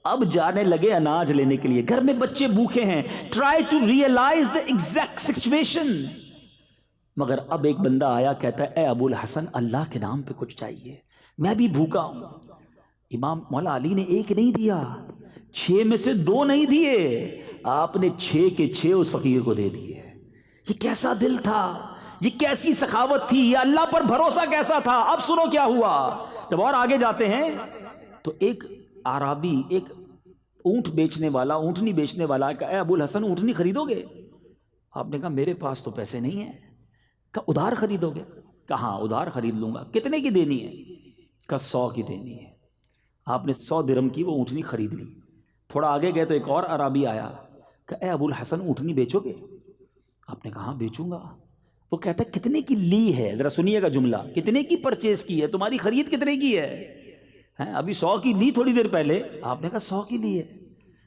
اب جانے لگے اناج لینے کے لیے، گھر میں بچے بھوکے ہیں. try to realize the exact situation. مگر اب ایک بندہ آیا کہتا ہے اے ابو الحسن اللہ کے نام پہ کچھ چاہیے، میں بھی بھوکا ہوں. امام مولا علی نے 1 نہیں دیا، 6 میں سے 2 نہیں دیے، آپ نے 6 کے 6 اس فقیر کو دے دیے. یہ کیسا دل تھا، یہ کیسی سخاوت تھی، یہ اللہ پر بھروسہ کیسا تھا. اب سنو کیا ہوا. جب اور آگے جاتے ہیں تو ایک عربی، ایک اونٹ بیچنے والا، اونٹنی بیچنے والا کہا اے ابو الحسن اونٹنی خریدو گے؟ آپ نے کہا میرے پاس تو پیسے نہیں ہیں. کہا ادھار خریدو گے؟ کہا ادھار خرید لوں گا. کتنے کی دینی ہے؟ کہا 100 کی دینی ہے. آپ نے 100 درم کی وہ اونٹنی خرید لی. تھوڑا آگے گئے تو ایک اور عربی آیا، کہا اے ابو الحسن اونٹنی بیچو گے؟ آپ نے کہا ہاں بیچوں گا. وہ کہتا ہے کتنے کی لی ہے؟ ذرا سنیے گا جملہ، کتنے کی پرچیز کی ہے، تمہاری خرید کتنے کی ہے؟ ابھی 100 کی لی تھوڑی دیر پہلے. آپ نے کہا 100 کی لی ہے.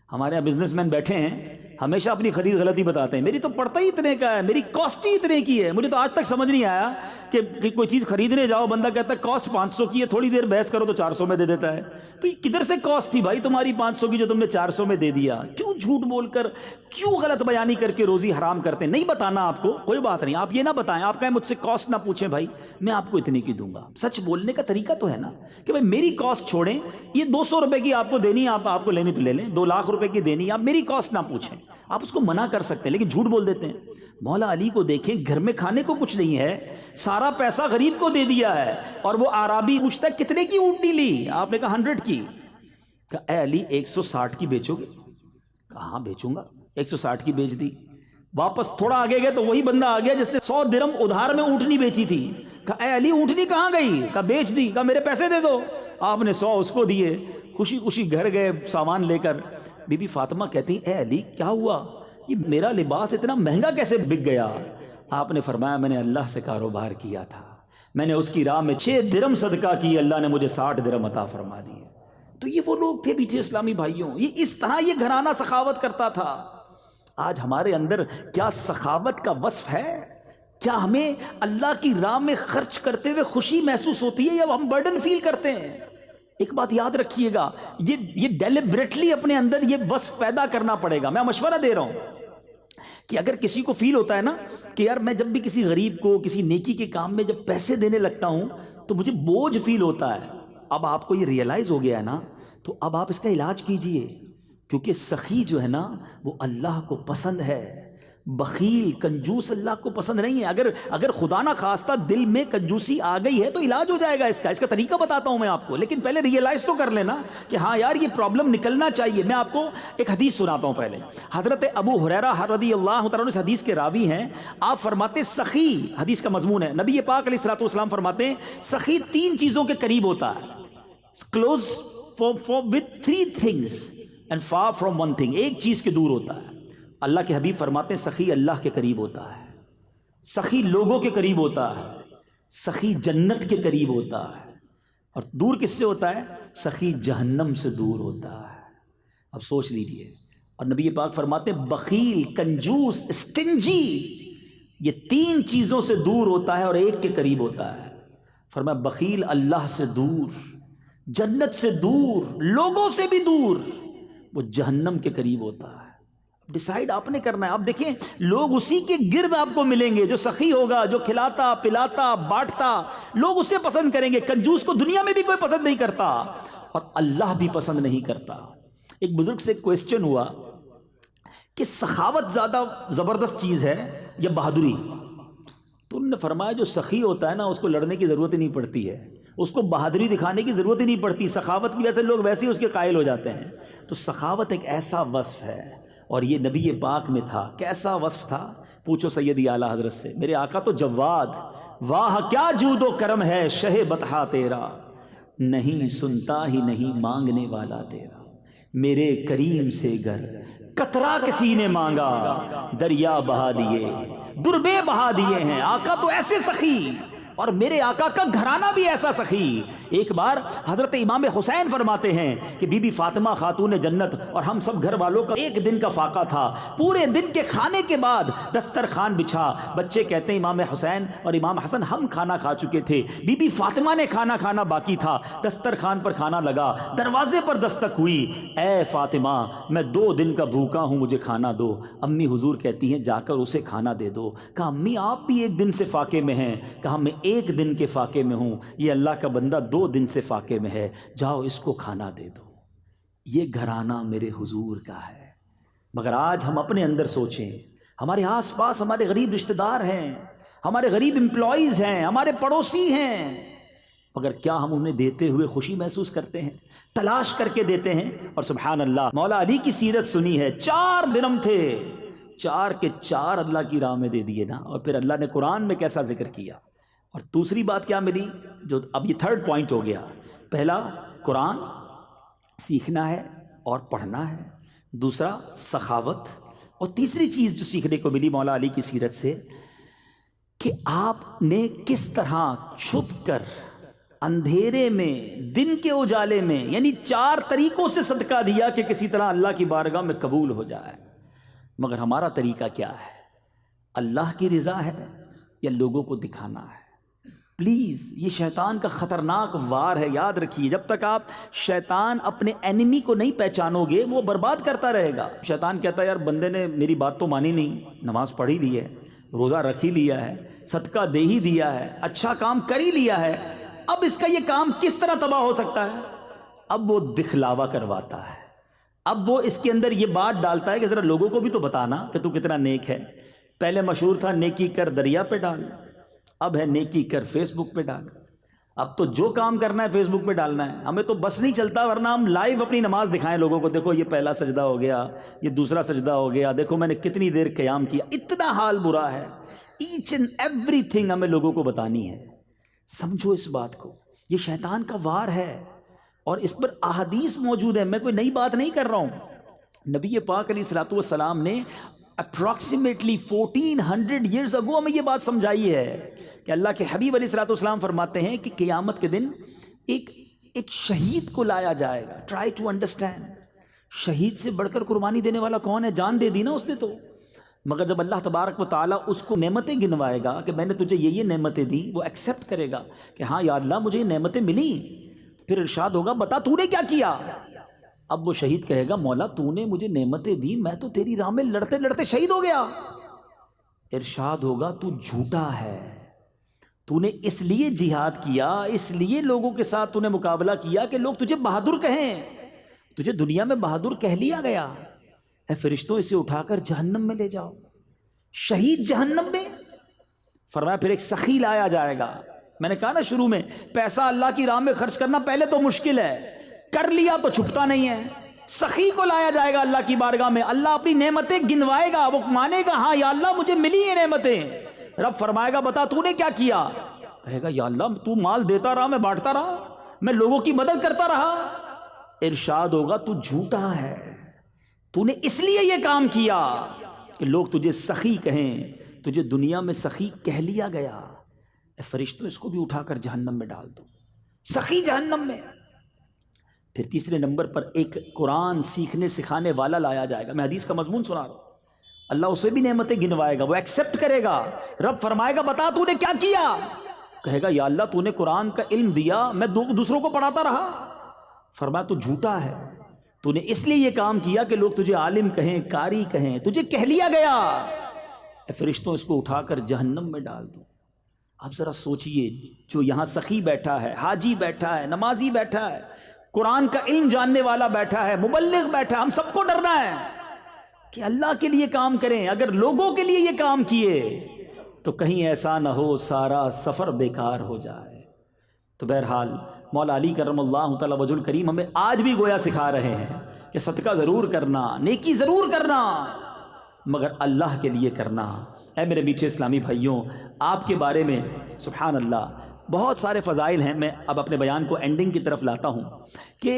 ہمارے یہاں بزنس مین بیٹھے ہیں، ہمیشہ اپنی خرید غلطی بتاتے ہیں، میری تو پڑتا ہی اتنے کا ہے، میری کاسٹ ہی اتنے کی ہے. مجھے تو آج تک سمجھ نہیں آیا کہ کوئی چیز خریدنے جاؤ بندہ کہتا ہے کاسٹ 500 کی ہے، تھوڑی دیر بحث کرو تو 400 میں دے دیتا ہے. تو یہ کدھر سے کاسٹ تھی بھائی تمہاری 500 کی جو تم نے 400 میں دے دیا؟ کیوں جھوٹ بول کر، کیوں غلط بیانی کر کے روزی حرام کرتے ہیں؟ نہیں بتانا آپ کو، کوئی بات نہیں، آپ یہ نہ بتائیں، آپ کہیں مجھ سے کاسٹ نہ پوچھیں بھائی میں آپ کو اتنے کی دوں گا. سچ بولنے کا طریقہ تو ہے نا کہ بھائی میری کاسٹ چھوڑیں، یہ 200 روپے کی آپ کو دینی ہے، آپ کو لینی تو لے لیں، 2 لاکھ روپے کی دینی ہے، آپ میری کاسٹ نہ پوچھیں. آپ اس کو منع کر سکتے ہیں لیکن جھوٹ بول دیتے ہیں. مولا علی کو دیکھیں، گھر میں کھانے کو کچھ نہیں ہے، سارا پیسہ غریب کو دے دیا ہے. اور وہ عربی پوچھتا ہے کتنے کی اونٹنی لی؟ آپ نے کہا 100 کی. کہا اے علی 160 کی بیچو گے؟ کہا ہاں بیچوں گا. 160 کی بیچ دی. واپس تھوڑا آگے گئے تو وہی بندہ آ گیا جس نے 100 درم ادھار میں اونٹنی بیچی تھی. کہا اے علی اونٹنی کہاں گئی؟ کہا بیچ دی. کہا میرے پیسے دے دو. آپ نے 100 اس کو دیے. خوشی خوشی گھر گئے سامان لے کر. بی بی فاطمہ کہتی اے علی کیا ہوا، یہ میرا لباس اتنا مہنگا کیسے بک گیا؟ آپ نے فرمایا میں نے اللہ سے کاروبار کیا تھا، میں نے اس کی راہ میں 6 درم صدقہ کی، اللہ نے مجھے 60 درم عطا فرما دیے. تو یہ وہ لوگ تھے بیٹھے اسلامی بھائیوں، یہ اس طرح یہ گھرانہ سخاوت کرتا تھا. آج ہمارے اندر کیا سخاوت کا وصف ہے؟ کیا ہمیں اللہ کی راہ میں خرچ کرتے ہوئے خوشی محسوس ہوتی ہے یا ہم برڈن فیل کرتے ہیں؟ ایک بات یاد رکھیے گا، یہ ڈیلیبریٹلی اپنے اندر یہ وصف پیدا کرنا پڑے گا. میں مشورہ دے رہا ہوں کہ اگر کسی کو فیل ہوتا ہے نا کہ یار میں جب بھی کسی غریب کو کسی نیکی کے کام میں جب پیسے دینے لگتا ہوں تو مجھے بوجھ فیل ہوتا ہے، اب آپ کو یہ ریئلائز ہو گیا ہے نا، تو اب آپ اس کا علاج کیجئے، کیونکہ سخی جو ہے نا وہ اللہ کو پسند ہے، بخیل کنجوس اللہ کو پسند نہیں ہے۔ اگر خدا نہ خواستہ دل میں کنجوسی آ گئی ہے تو علاج ہو جائے گا، اس کا طریقہ بتاتا ہوں میں آپ کو، لیکن پہلے ریئلائز تو کر لینا کہ ہاں یار یہ پرابلم نکلنا چاہیے۔ میں آپ کو ایک حدیث سناتا ہوں پہلے۔ حضرت ابو ہریرہ رضی اللہ تعالیٰ عنہ اس حدیث کے راوی ہیں، آپ فرماتے سخی، حدیث کا مضمون ہے، نبی پاک علیہ الصلوۃ والسلام فرماتے ہیں سخی 3 چیزوں کے قریب ہوتا ہے، close with 3 things and far from 1 thing، ایک چیز کے دور ہوتا ہے۔ اللہ کے حبیب فرماتے ہیں سخی اللہ کے قریب ہوتا ہے، سخی لوگوں کے قریب ہوتا ہے، سخی جنت کے قریب ہوتا ہے، اور دور کس سے ہوتا ہے؟ سخی جہنم سے دور ہوتا ہے۔ اب سوچ لیجئے۔ اور نبی پاک فرماتے ہیں بخیل کنجوس اسٹنجی یہ 3 چیزوں سے دور ہوتا ہے اور ایک کے قریب ہوتا ہے۔ فرمایا بخیل اللہ سے دور، جنت سے دور، لوگوں سے بھی دور، وہ جہنم کے قریب ہوتا ہے۔ ڈیسائیڈ آپ نے کرنا ہے۔ آپ دیکھیں لوگ اسی کے گرد آپ کو ملیں گے جو سخی ہوگا، جو کھلاتا پلاتا بانٹتا، لوگ اسے پسند کریں گے۔ کنجوس کو دنیا میں بھی کوئی پسند نہیں کرتا اور اللہ بھی پسند نہیں کرتا۔ ایک بزرگ سے کویسچن ہوا کہ سخاوت زیادہ زبردست چیز ہے یا بہادری؟ تو انہوں نے فرمایا جو سخی ہوتا ہے نا اس کو لڑنے کی ضرورت ہی نہیں پڑتی ہے، اس کو بہادری دکھانے کی ضرورت ہی نہیں پڑتی، سخاوت کی وجہ سے لوگ ویسے ہی اس کے قائل ہو جاتے ہیں۔ تو سخاوت ایک ایسا وصف ہے اور یہ نبی پاک میں تھا۔ کیسا وصف تھا؟ پوچھو سیدی اعلیٰ حضرت سے۔ میرے آقا تو جواد، واہ کیا جود و کرم ہے شہ بطحا تیرا، نہیں سنتا ہی نہیں مانگنے والا تیرا، میرے کریم سے گر قطرہ کسی نے مانگا، دریا بہا دیے دربے بہا دیے ہیں۔ آقا تو ایسے سخی، اور میرے آقا کا گھرانہ بھی ایسا سخی۔ ایک بار حضرت امام حسین فرماتے ہیں کہ بی بی فاطمہ خاتون جنت اور ہم سب گھر والوں کا ایک دن کا فاقہ تھا، پورے دن کے کھانے کے بعد دسترخوان بچھا، بچے کہتے ہیں امام حسین اور امام حسن ہم کھانا کھا چکے تھے، بی بی فاطمہ نے کھانا کھانا باقی تھا، دسترخوان پر کھانا لگا، دروازے پر دستک ہوئی، اے فاطمہ میں 2 دن کا بھوکا ہوں مجھے کھانا دو۔ امی حضور کہتی ہیں جا کر اسے کھانا دے دو۔ کہا امی آپ بھی 1 دن سے فاقے میں ہیں؟ کہا میں 1 دن کے فاقے میں ہوں، یہ اللہ کا بندہ 2 دن سے فاقے میں ہے، جاؤ اس کو کھانا دے دو۔ یہ گھرانہ میرے حضور کا ہے۔ مگر آج ہم اپنے اندر سوچیں، ہمارے آس پاس ہمارے غریب رشتہ دار ہیں، ہمارے غریب امپلائیز ہیں، ہمارے پڑوسی ہیں، مگر کیا ہم انہیں دیتے ہوئے خوشی محسوس کرتے ہیں؟ تلاش کر کے دیتے ہیں؟ اور سبحان اللہ مولا علی کی سیرت سنی ہے، 4 درم تھے، 4 کے 4 اللہ کی راہ میں دے دیے نا، اور پھر اللہ نے قرآن میں کیسا ذکر کیا۔ اور دوسری بات کیا ملی، جو اب یہ 3rd پوائنٹ ہو گیا، پہلا قرآن سیکھنا ہے اور پڑھنا ہے، دوسرا سخاوت، اور تیسری چیز جو سیکھنے کو ملی مولا علی کی سیرت سے کہ آپ نے کس طرح چھپ کر اندھیرے میں دن کے اجالے میں، یعنی 4 طریقوں سے صدقہ دیا کہ کسی طرح اللہ کی بارگاہ میں قبول ہو جائے۔ مگر ہمارا طریقہ کیا ہے؟ اللہ کی رضا ہے یا لوگوں کو دکھانا ہے؟ پلیز یہ شیطان کا خطرناک وار ہے، یاد رکھیے۔ جب تک آپ شیطان اپنے اینیمی کو نہیں پہچانو گے وہ برباد کرتا رہے گا۔ شیطان کہتا ہے یار بندے نے میری بات تو مانی نہیں، نماز پڑھ ہی لی ہے، روزہ رکھ ہی لیا ہے، صدقہ دے ہی دیا ہے، اچھا کام کر ہی لیا ہے، اب اس کا یہ کام کس طرح تباہ ہو سکتا ہے؟ اب وہ دکھلاوا کرواتا ہے، اب وہ اس کے اندر یہ بات ڈالتا ہے کہ ذرا لوگوں کو بھی تو بتانا کہ تو کتنا نیک ہے۔ پہلے مشہور تھا نیکی کر دریا پہ ڈال، اب ہے نیکی کر فیس بک پہ ڈال۔ اب تو جو کام کرنا ہے فیس بک پہ ڈالنا ہے، ہمیں تو بس نہیں چلتا، ورنہ ہم لائیو اپنی نماز دکھائیں لوگوں کو، دیکھو یہ پہلا سجدہ ہو گیا، یہ دوسرا سجدہ ہو گیا، دیکھو میں نے کتنی دیر قیام کیا۔ اتنا حال برا ہے، ایچ اینڈ ایوری تھنگ ہمیں لوگوں کو بتانی ہے۔ سمجھو اس بات کو، یہ شیطان کا وار ہے اور اس پر احادیث موجود ہے، میں کوئی نئی بات نہیں کر رہا ہوں۔ نبی پاک علیہ الصلوۃ والسلام نے اپروکسیمیٹلی 1400 ایئرز اگو ہمیں یہ بات سمجھائی ہے کہ اللہ کے حبیب علیہ الصلوۃ والسلام فرماتے ہیں کہ قیامت کے دن ایک شہید کو لایا جائے گا۔ ٹرائی ٹو انڈرسٹینڈ، شہید سے بڑھ کر قربانی دینے والا کون ہے؟ جان دے دی نا اس نے تو۔ مگر جب اللہ تبارک و تعالیٰ اس کو نعمتیں گنوائے گا کہ میں نے تجھے یہ نعمتیں دی، وہ ایکسیپٹ کرے گا کہ ہاں یا اللہ مجھے یہ نعمتیں ملی، پھر ارشاد ہوگا بتا تو نے کیا کیا؟ اب وہ شہید کہے گا مولا تو نے مجھے نعمتیں دی، میں تو تیری راہ میں لڑتے لڑتے شہید ہو گیا۔ ارشاد ہوگا تو جھوٹا ہے، تو نے اس لیے جہاد کیا، اس لیے لوگوں کے ساتھ تو نے مقابلہ کیا کہ لوگ تجھے بہادر کہیں، تجھے دنیا میں بہادر کہہ لیا گیا۔ اے فرشتوں اسے اٹھا کر جہنم میں لے جاؤ۔ شہید جہنم میں؟ فرمایا پھر ایک سخی لایا جائے گا۔ میں نے کہا نا شروع میں، پیسہ اللہ کی راہ میں خرچ کرنا پہلے تو مشکل ہے، کر لیا تو چھپتا نہیں ہے۔ سخی کو لایا جائے گا اللہ کی بارگاہ میں، اللہ اپنی نعمتیں گنوائے گا، وہ مانے گا ہاں یا اللہ مجھے ملی یہ نعمتیں۔ رب فرمائے گا بتا تو نے کیا کیا؟ کہے گا یا اللہ تو مال دیتا رہا، میں بانٹتا رہا، میں لوگوں کی مدد کرتا رہا۔ ارشاد ہوگا تو جھوٹا ہے، تو نے اس لیے یہ کام کیا کہ لوگ تجھے سخی کہیں، تجھے دنیا میں سخی کہہ لیا گیا۔ اے فرشتوں اس کو بھی اٹھا کر جہنم میں ڈال دو، سخی جہنم میں۔ پھر تیسرے نمبر پر ایک قرآن سیکھنے سکھانے والا لایا جائے گا۔ میں حدیث کا مضمون سنا رہا ہوں، اللہ اسے بھی نعمتیں گنوائے گا، وہ ایکسیپٹ کرے گا۔ رب فرمائے گا بتا تو نے کیا کیا؟ کہے گا یا اللہ تو نے قرآن کا علم دیا، میں دوسروں کو پڑھاتا رہا۔ فرمایا تو جھوٹا ہے، تو نے اس لیے یہ کام کیا کہ لوگ تجھے عالم کہیں، قاری کہیں، تجھے کہہ لیا گیا۔ اے فرشتوں اس کو اٹھا کر جہنم میں ڈال دو۔ اب ذرا سوچئے، جو یہاں سخی بیٹھا ہے، حاجی بیٹھا ہے، نمازی بیٹھا ہے، قرآن کا علم جاننے والا بیٹھا ہے، مبلغ بیٹھا ہے، ہم سب کو ڈرنا ہے کہ اللہ کے لیے کام کریں۔ اگر لوگوں کے لیے یہ کام کیے تو کہیں ایسا نہ ہو سارا سفر بیکار ہو جائے۔ تو بہرحال مولا علی کرم اللہ تعالی وجہ الکریم ہمیں آج بھی گویا سکھا رہے ہیں کہ صدقہ ضرور کرنا، نیکی ضرور کرنا، مگر اللہ کے لیے کرنا۔ اے میرے میٹھے اسلامی بھائیوں، آپ کے بارے میں سبحان اللہ بہت سارے فضائل ہیں۔ میں اب اپنے بیان کو اینڈنگ کی طرف لاتا ہوں کہ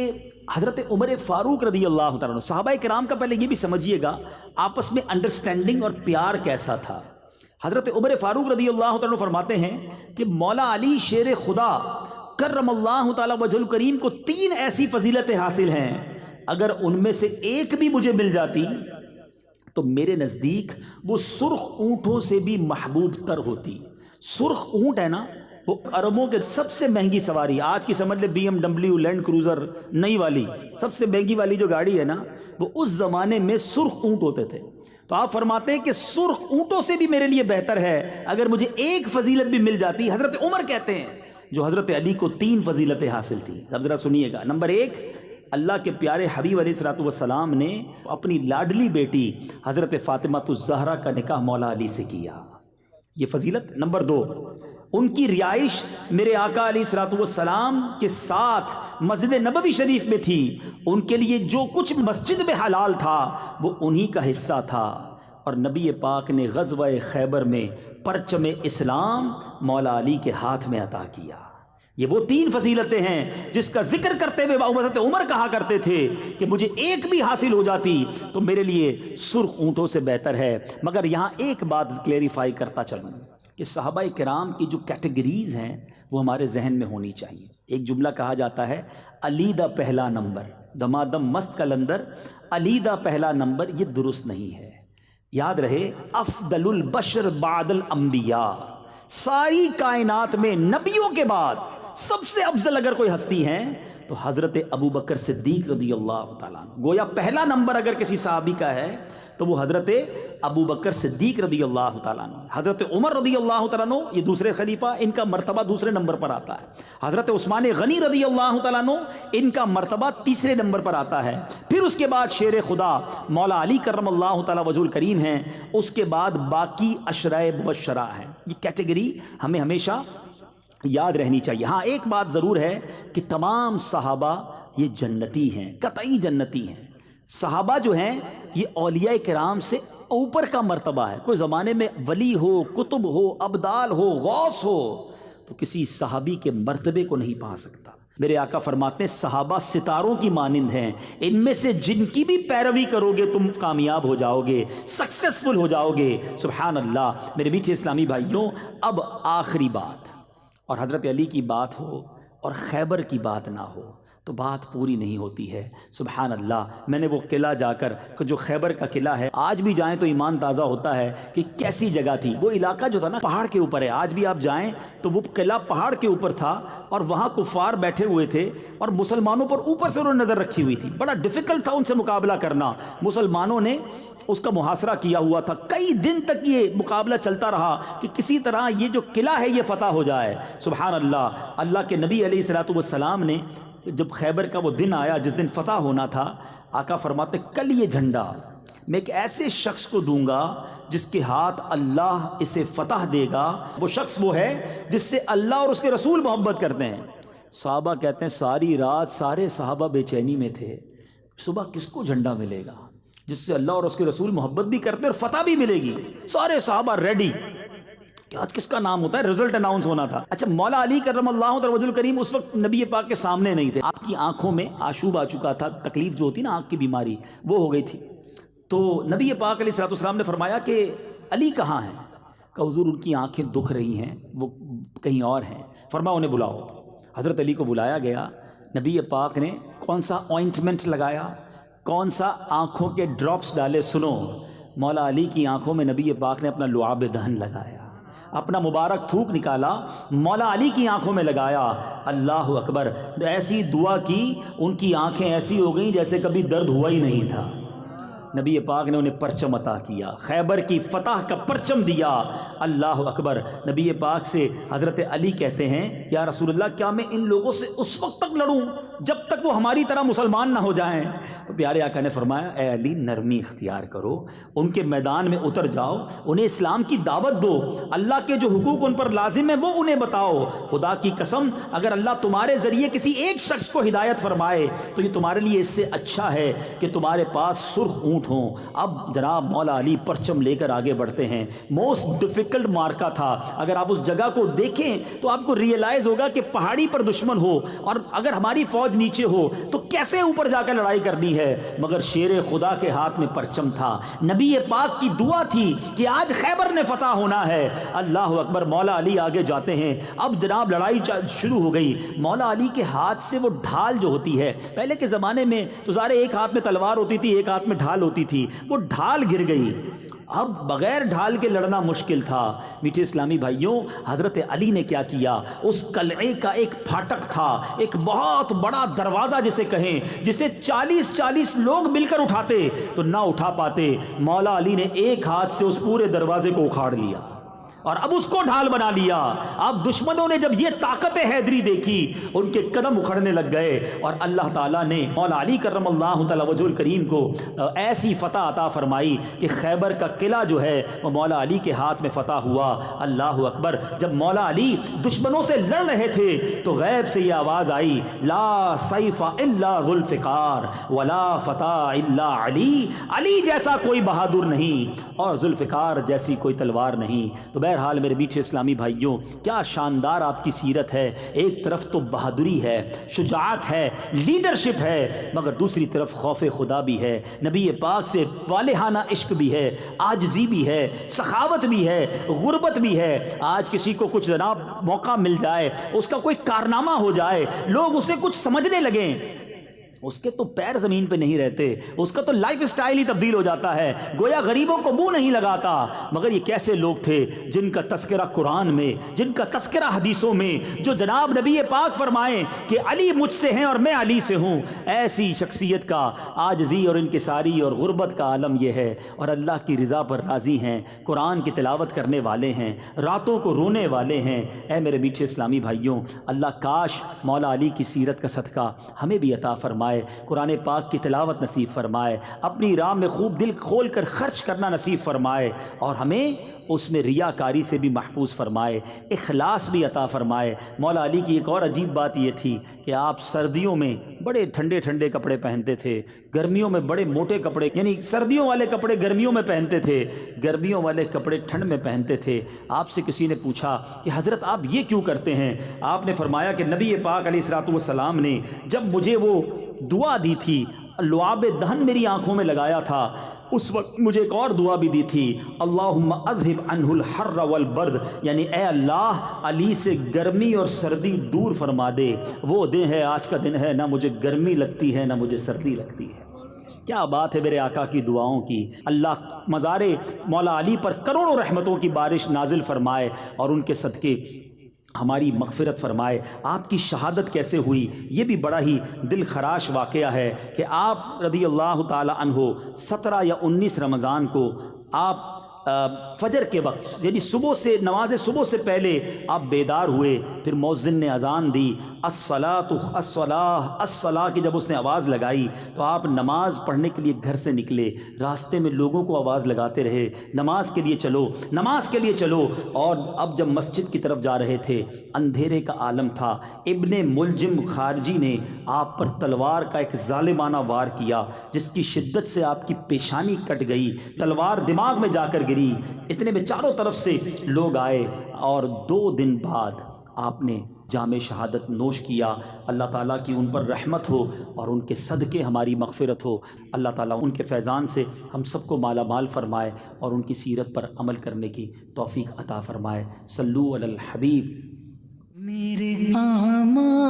حضرت عمر فاروق رضی اللہ تعالیٰ عنہ، صحابہ کرام کا پہلے یہ بھی سمجھیے گا آپس میں انڈرسٹینڈنگ اور پیار کیسا تھا۔ حضرت عمر فاروق رضی اللہ تعالیٰ عنہ فرماتے ہیں کہ مولا علی شیر خدا کرم اللہ تعالیٰ وجہ الکریم کو 3 ایسی فضیلتیں حاصل ہیں، اگر ان میں سے ایک بھی مجھے مل جاتی تو میرے نزدیک وہ سرخ اونٹوں سے بھی محبوب تر ہوتی۔ سرخ اونٹ ہے نا، وہ عربوں کے سب سے مہنگی سواری، آج کی سمجھ لے BMW لینڈ کروزر نئی والی سب سے مہنگی والی جو گاڑی ہے نا، وہ اس زمانے میں سرخ اونٹ ہوتے تھے۔ تو آپ فرماتے ہیں کہ سرخ اونٹوں سے بھی میرے لیے بہتر ہے اگر مجھے ایک فضیلت بھی مل جاتی۔ حضرت عمر کہتے ہیں جو حضرت علی کو 3 فضیلتیں حاصل تھی۔ اب ذرا سنیے گا۔ نمبر 1، اللہ کے پیارے حبیب علیہ الصلوۃ والسلام نے اپنی لاڈلی بیٹی حضرت فاطمہ الزہرا کا نکاح مولا علی سے کیا، یہ فضیلت۔ نمبر 2، ان کی رہائش میرے آقا علیہ الصلوۃ والسلام کے ساتھ مسجد نبوی شریف میں تھی، ان کے لیے جو کچھ مسجد میں حلال تھا وہ انہی کا حصہ تھا، اور نبی پاک نے غزوہ خیبر میں پرچم اسلام مولا علی کے ہاتھ میں عطا کیا۔ یہ وہ 3 فضیلتیں ہیں جس کا ذکر کرتے ہوئے حضرت عمر کہا کرتے تھے کہ مجھے ایک بھی حاصل ہو جاتی تو میرے لیے سرخ اونٹوں سے بہتر ہے۔ مگر یہاں ایک بات کلیریفائی کرتا چلوں کہ صحابہ کرام کی جو کیٹیگریز ہیں وہ ہمارے ذہن میں ہونی چاہیے۔ ایک جملہ کہا جاتا ہے علی دا پہلا نمبر، دمادم مست کلندر، علی دا پہلا نمبر، یہ درست نہیں ہے۔ یاد رہے افضل البشر بعد الانبیاء، ساری کائنات میں نبیوں کے بعد سب سے افضل اگر کوئی ہستی ہیں تو حضرت ابو بکر صدیق رضی اللہ تعالیٰ عنہ۔ گویا پہلا نمبر اگر کسی صحابی کا ہے تو وہ حضرت ابو بکر صدیق رضی اللہ تعالیٰ عنہ۔ حضرت عمر رضی اللہ تعالیٰ عنہ یہ دوسرے خلیفہ، ان کا مرتبہ دوسرے نمبر پر آتا ہے۔ حضرت عثمان غنی رضی اللہ تعالیٰ عنہ، ان کا مرتبہ تیسرے نمبر پر آتا ہے۔ پھر اس کے بعد شیر خدا مولا علی کرم اللہ تعالیٰ وجہ الکریم ہیں، اس کے بعد باقی عشرۂ مبشرہ ہیں۔ یہ کیٹیگری ہمیں ہمیشہ یاد رہنی چاہیے۔ ہاں ایک بات ضرور ہے کہ تمام صحابہ یہ جنتی ہیں، قطعی جنتی ہیں۔ صحابہ جو ہیں یہ اولیاء کرام سے اوپر کا مرتبہ ہے۔ کوئی زمانے میں ولی ہو، کتب ہو، ابدال ہو، غوث ہو تو کسی صحابی کے مرتبے کو نہیں پا سکتا۔ میرے آقا فرماتے ہیں صحابہ ستاروں کی مانند ہیں، ان میں سے جن کی بھی پیروی کرو گے تم کامیاب ہو جاؤ گے، سکسیسفل ہو جاؤ گے۔ سبحان اللہ۔ میرے میٹھے اسلامی بھائیوں، اب آخری بات، اور حضرت علی کی بات ہو اور خیبر کی بات نہ ہو تو بات پوری نہیں ہوتی ہے۔ سبحان اللہ۔ میں نے وہ قلعہ جا کر جو خیبر کا قلعہ ہے، آج بھی جائیں تو ایمان تازہ ہوتا ہے کہ کیسی جگہ تھی۔ وہ علاقہ جو تھا نا پہاڑ کے اوپر ہے، آج بھی آپ جائیں تو وہ قلعہ پہاڑ کے اوپر تھا، اور وہاں کفار بیٹھے ہوئے تھے اور مسلمانوں پر اوپر سے انہوں نے نظر رکھی ہوئی تھی. بڑا ڈیفیکلٹ تھا ان سے مقابلہ کرنا. مسلمانوں نے اس کا محاصرہ کیا ہوا تھا. کئی دن تک یہ مقابلہ چلتا رہا کہ کسی طرح یہ جو قلعہ ہے یہ فتح ہو جائے. سبحان اللہ. اللہ کے نبی علیہ الصلوۃ والسلام نے جب خیبر کا وہ دن آیا جس دن فتح ہونا تھا، آقا فرماتے کل یہ جھنڈا میں ایک ایسے شخص کو دوں گا جس کے ہاتھ اللہ اسے فتح دے گا. وہ شخص وہ ہے جس سے اللہ اور اس کے رسول محبت کرتے ہیں. صحابہ کہتے ہیں ساری رات سارے صحابہ بے چینی میں تھے، صبح کس کو جھنڈا ملے گا جس سے اللہ اور اس کے رسول محبت بھی کرتے ہیں اور فتح بھی ملے گی. سارے صحابہ ریڈی کہ آج کس کا نام ہوتا ہے. رزلٹ اناؤنس ہونا تھا. اچھا، مولا علی کرم اللہ وجہ الکریم اس وقت نبی پاک کے سامنے نہیں تھے. آپ کی آنکھوں میں آشوب آ چکا تھا، تکلیف جو ہوتی نا آنکھ کی بیماری وہ ہو گئی تھی. تو نبی پاک علیہ الصلوۃ والسلام نے فرمایا کہ علی کہاں ہیں؟ کہ حضور ان کی آنکھیں دکھ رہی ہیں، وہ کہیں اور ہیں. فرمایا انہیں بلاؤ. حضرت علی کو بلایا گیا. نبی پاک نے کون سا آئنٹمنٹ لگایا، کون سا آنکھوں کے ڈراپس ڈالے. سنو، مولا علی کی آنکھوں میں نبی پاک نے اپنا لعاب دہن لگایا، اپنا مبارک تھوک نکالا، مولا علی کی آنکھوں میں لگایا. اللہ اکبر. ایسی دعا کی ان کی آنکھیں ایسی ہو گئیں جیسے کبھی درد ہوا ہی نہیں تھا. نبی پاک نے انہیں پرچم عطا کیا، خیبر کی فتح کا پرچم دیا. اللہ اکبر. نبی پاک سے حضرت علی کہتے ہیں یا رسول اللہ کیا میں ان لوگوں سے اس وقت تک لڑوں جب تک وہ ہماری طرح مسلمان نہ ہو جائیں؟ تو پیارے آقا نے فرمایا اے علی نرمی اختیار کرو، ان کے میدان میں اتر جاؤ، انہیں اسلام کی دعوت دو، اللہ کے جو حقوق ان پر لازم ہیں وہ انہیں بتاؤ. خدا کی قسم اگر اللہ تمہارے ذریعے کسی ایک شخص کو ہدایت فرمائے تو یہ تمہارے لیے اس سے اچھا ہے کہ تمہارے پاس سرخ اونٹ ہوں. اب جناب مولا علی پرچم لے کر آگے بڑھتے ہیں. موسٹ ڈیفیکلٹ مارکا تھا. اگر آپ اس جگہ کو دیکھیں تو آپ کو ریئلائز ہوگا کہ پہاڑی پر دشمن ہو اور اگر ہماری فوج نیچے ہو تو کیسے اوپر جا کر لڑائی کرنی ہے. مگر شیر خدا کے ہاتھ میں پرچم تھا. نبی پاک کی دعا تھی کہ آج خیبر نے فتح ہونا ہے. اللہ اکبر. مولا علی آگے جاتے ہیں. اب جناب لڑائی شروع ہو گئی. مولا علی کے ہاتھ سے وہ ڈھال جو ہوتی ہے، پہلے کے زمانے میں تو ظاہر ایک ہاتھ میں تلوار ہوتی تھی ایک ہاتھ میں ڈھال ہوتی تھی، وہ ڈھال گر گئی. اب بغیر ڈھال کے لڑنا مشکل تھا. میٹھے اسلامی بھائیوں، حضرت علی نے کیا کیا، اس قلعے کا ایک پھاٹک تھا، ایک بہت بڑا دروازہ جسے کہیں، جسے 40 لوگ مل کر اٹھاتے تو نہ اٹھا پاتے. مولا علی نے ایک ہاتھ سے اس پورے دروازے کو اکھاڑ لیا اور اب اس کو ڈھال بنا لیا. اب دشمنوں نے جب یہ طاقت حیدری دیکھی ان کے قدم اکھڑنے لگ گئے اور اللہ تعالیٰ نے مولا علی کرم اللہ تعالی وجہ الکریم کو ایسی فتح عطا فرمائی کہ خیبر کا قلعہ جو ہے وہ مولا علی کے ہاتھ میں فتح ہوا. اللہ اکبر. جب مولا علی دشمنوں سے لڑ رہے تھے تو غیب سے یہ آواز آئی لا سیف الا ذو الفقار ولا فتح الا علی. علی جیسا کوئی بہادر نہیں اور ذوالفقار جیسی کوئی تلوار نہیں. تو بہرحال میرے میٹھے اسلامی بھائیوں، کیا شاندار آپ کی سیرت ہے. ایک طرف تو بہادری ہے، شجاعت ہے، لیڈرشپ ہے، مگر دوسری طرف خوف خدا بھی ہے، نبی پاک سے والہانہ عشق بھی ہے، عاجزی بھی ہے، سخاوت بھی ہے، غربت بھی ہے. آج کسی کو کچھ جناب موقع مل جائے، اس کا کوئی کارنامہ ہو جائے، لوگ اسے کچھ سمجھنے لگیں، اس کے تو پیر زمین پہ نہیں رہتے، اس کا تو لائف سٹائل ہی تبدیل ہو جاتا ہے، گویا غریبوں کو منہ نہیں لگاتا. مگر یہ کیسے لوگ تھے جن کا تذکرہ قرآن میں، جن کا تذکرہ حدیثوں میں، جو جناب نبی پاک فرمائیں کہ علی مجھ سے ہیں اور میں علی سے ہوں. ایسی شخصیت کا عاجزی اور انکساری اور غربت کا عالم یہ ہے، اور اللہ کی رضا پر راضی ہیں، قرآن کی تلاوت کرنے والے ہیں، راتوں کو رونے والے ہیں. اے میرے میٹھے اسلامی بھائیوں، اللہ کاش مولا علی کی سیرت کا صدقہ ہمیں بھی عطا فرمائے، قرآن پاک کی تلاوت نصیب فرمائے، اپنی راہ میں خوب دل کھول کر خرچ کرنا نصیب فرمائے، اور ہمیں اس میں ریاکاری سے بھی محفوظ فرمائے، اخلاص بھی عطا فرمائے. مولا علی کی ایک اور عجیب بات یہ تھی کہ آپ سردیوں میں بڑے ٹھنڈے ٹھنڈے کپڑے پہنتے تھے، گرمیوں میں بڑے موٹے کپڑے، یعنی سردیوں والے کپڑے گرمیوں میں پہنتے تھے، گرمیوں والے کپڑے ٹھنڈ میں پہنتے تھے. آپ سے کسی نے پوچھا کہ حضرت آپ یہ کیوں کرتے ہیں؟ آپ نے فرمایا کہ نبی پاک علیہ الصلوۃ والسلام نے جب مجھے وہ دعا دی تھی، لعاب دہن میری آنکھوں میں لگایا تھا، اس وقت مجھے ایک اور دعا بھی دی تھی، اللہم اذہب عنہ الحر والبرد، یعنی اے اللہ علی سے گرمی اور سردی دور فرما دے. وہ دن ہے، آج کا دن ہے، نہ مجھے گرمی لگتی ہے نہ مجھے سردی لگتی ہے. کیا بات ہے میرے آقا کی دعاؤں کی. اللہ مزار مولا علی پر کروڑوں رحمتوں کی بارش نازل فرمائے اور ان کے صدقے ہماری مغفرت فرمائے۔ آپ کی شہادت کیسے ہوئی یہ بھی بڑا ہی دل خراش واقعہ ہے کہ آپ رضی اللہ تعالی عنہ 17 یا 19 رمضان کو آپ فجر کے وقت یعنی صبح سے نماز صبح سے پہلے آپ بیدار ہوئے، پھر مؤذن نے اذان دی، الصلاۃ الصلاۃ الصلاۃ کی جب اس نے آواز لگائی تو آپ نماز پڑھنے کے لیے گھر سے نکلے، راستے میں لوگوں کو آواز لگاتے رہے نماز کے لیے چلو نماز کے لیے چلو، اور اب جب مسجد کی طرف جا رہے تھے اندھیرے کا عالم تھا، ابن ملجم خارجی نے آپ پر تلوار کا ایک ظالمانہ وار کیا جس کی شدت سے آپ کی پیشانی کٹ گئی، تلوار دماغ میں جا کر گری۔ اتنے میں چاروں طرف سے لوگ آئے اور 2 دن بعد آپ نے جام شہادت نوش کیا۔ اللہ تعالیٰ کی ان پر رحمت ہو اور ان کے صدقے ہماری مغفرت ہو۔ اللہ تعالیٰ ان کے فیضان سے ہم سب کو مالا مال فرمائے اور ان کی سیرت پر عمل کرنے کی توفیق عطا فرمائے۔ صلو علی الحبیب۔ میرے اعمال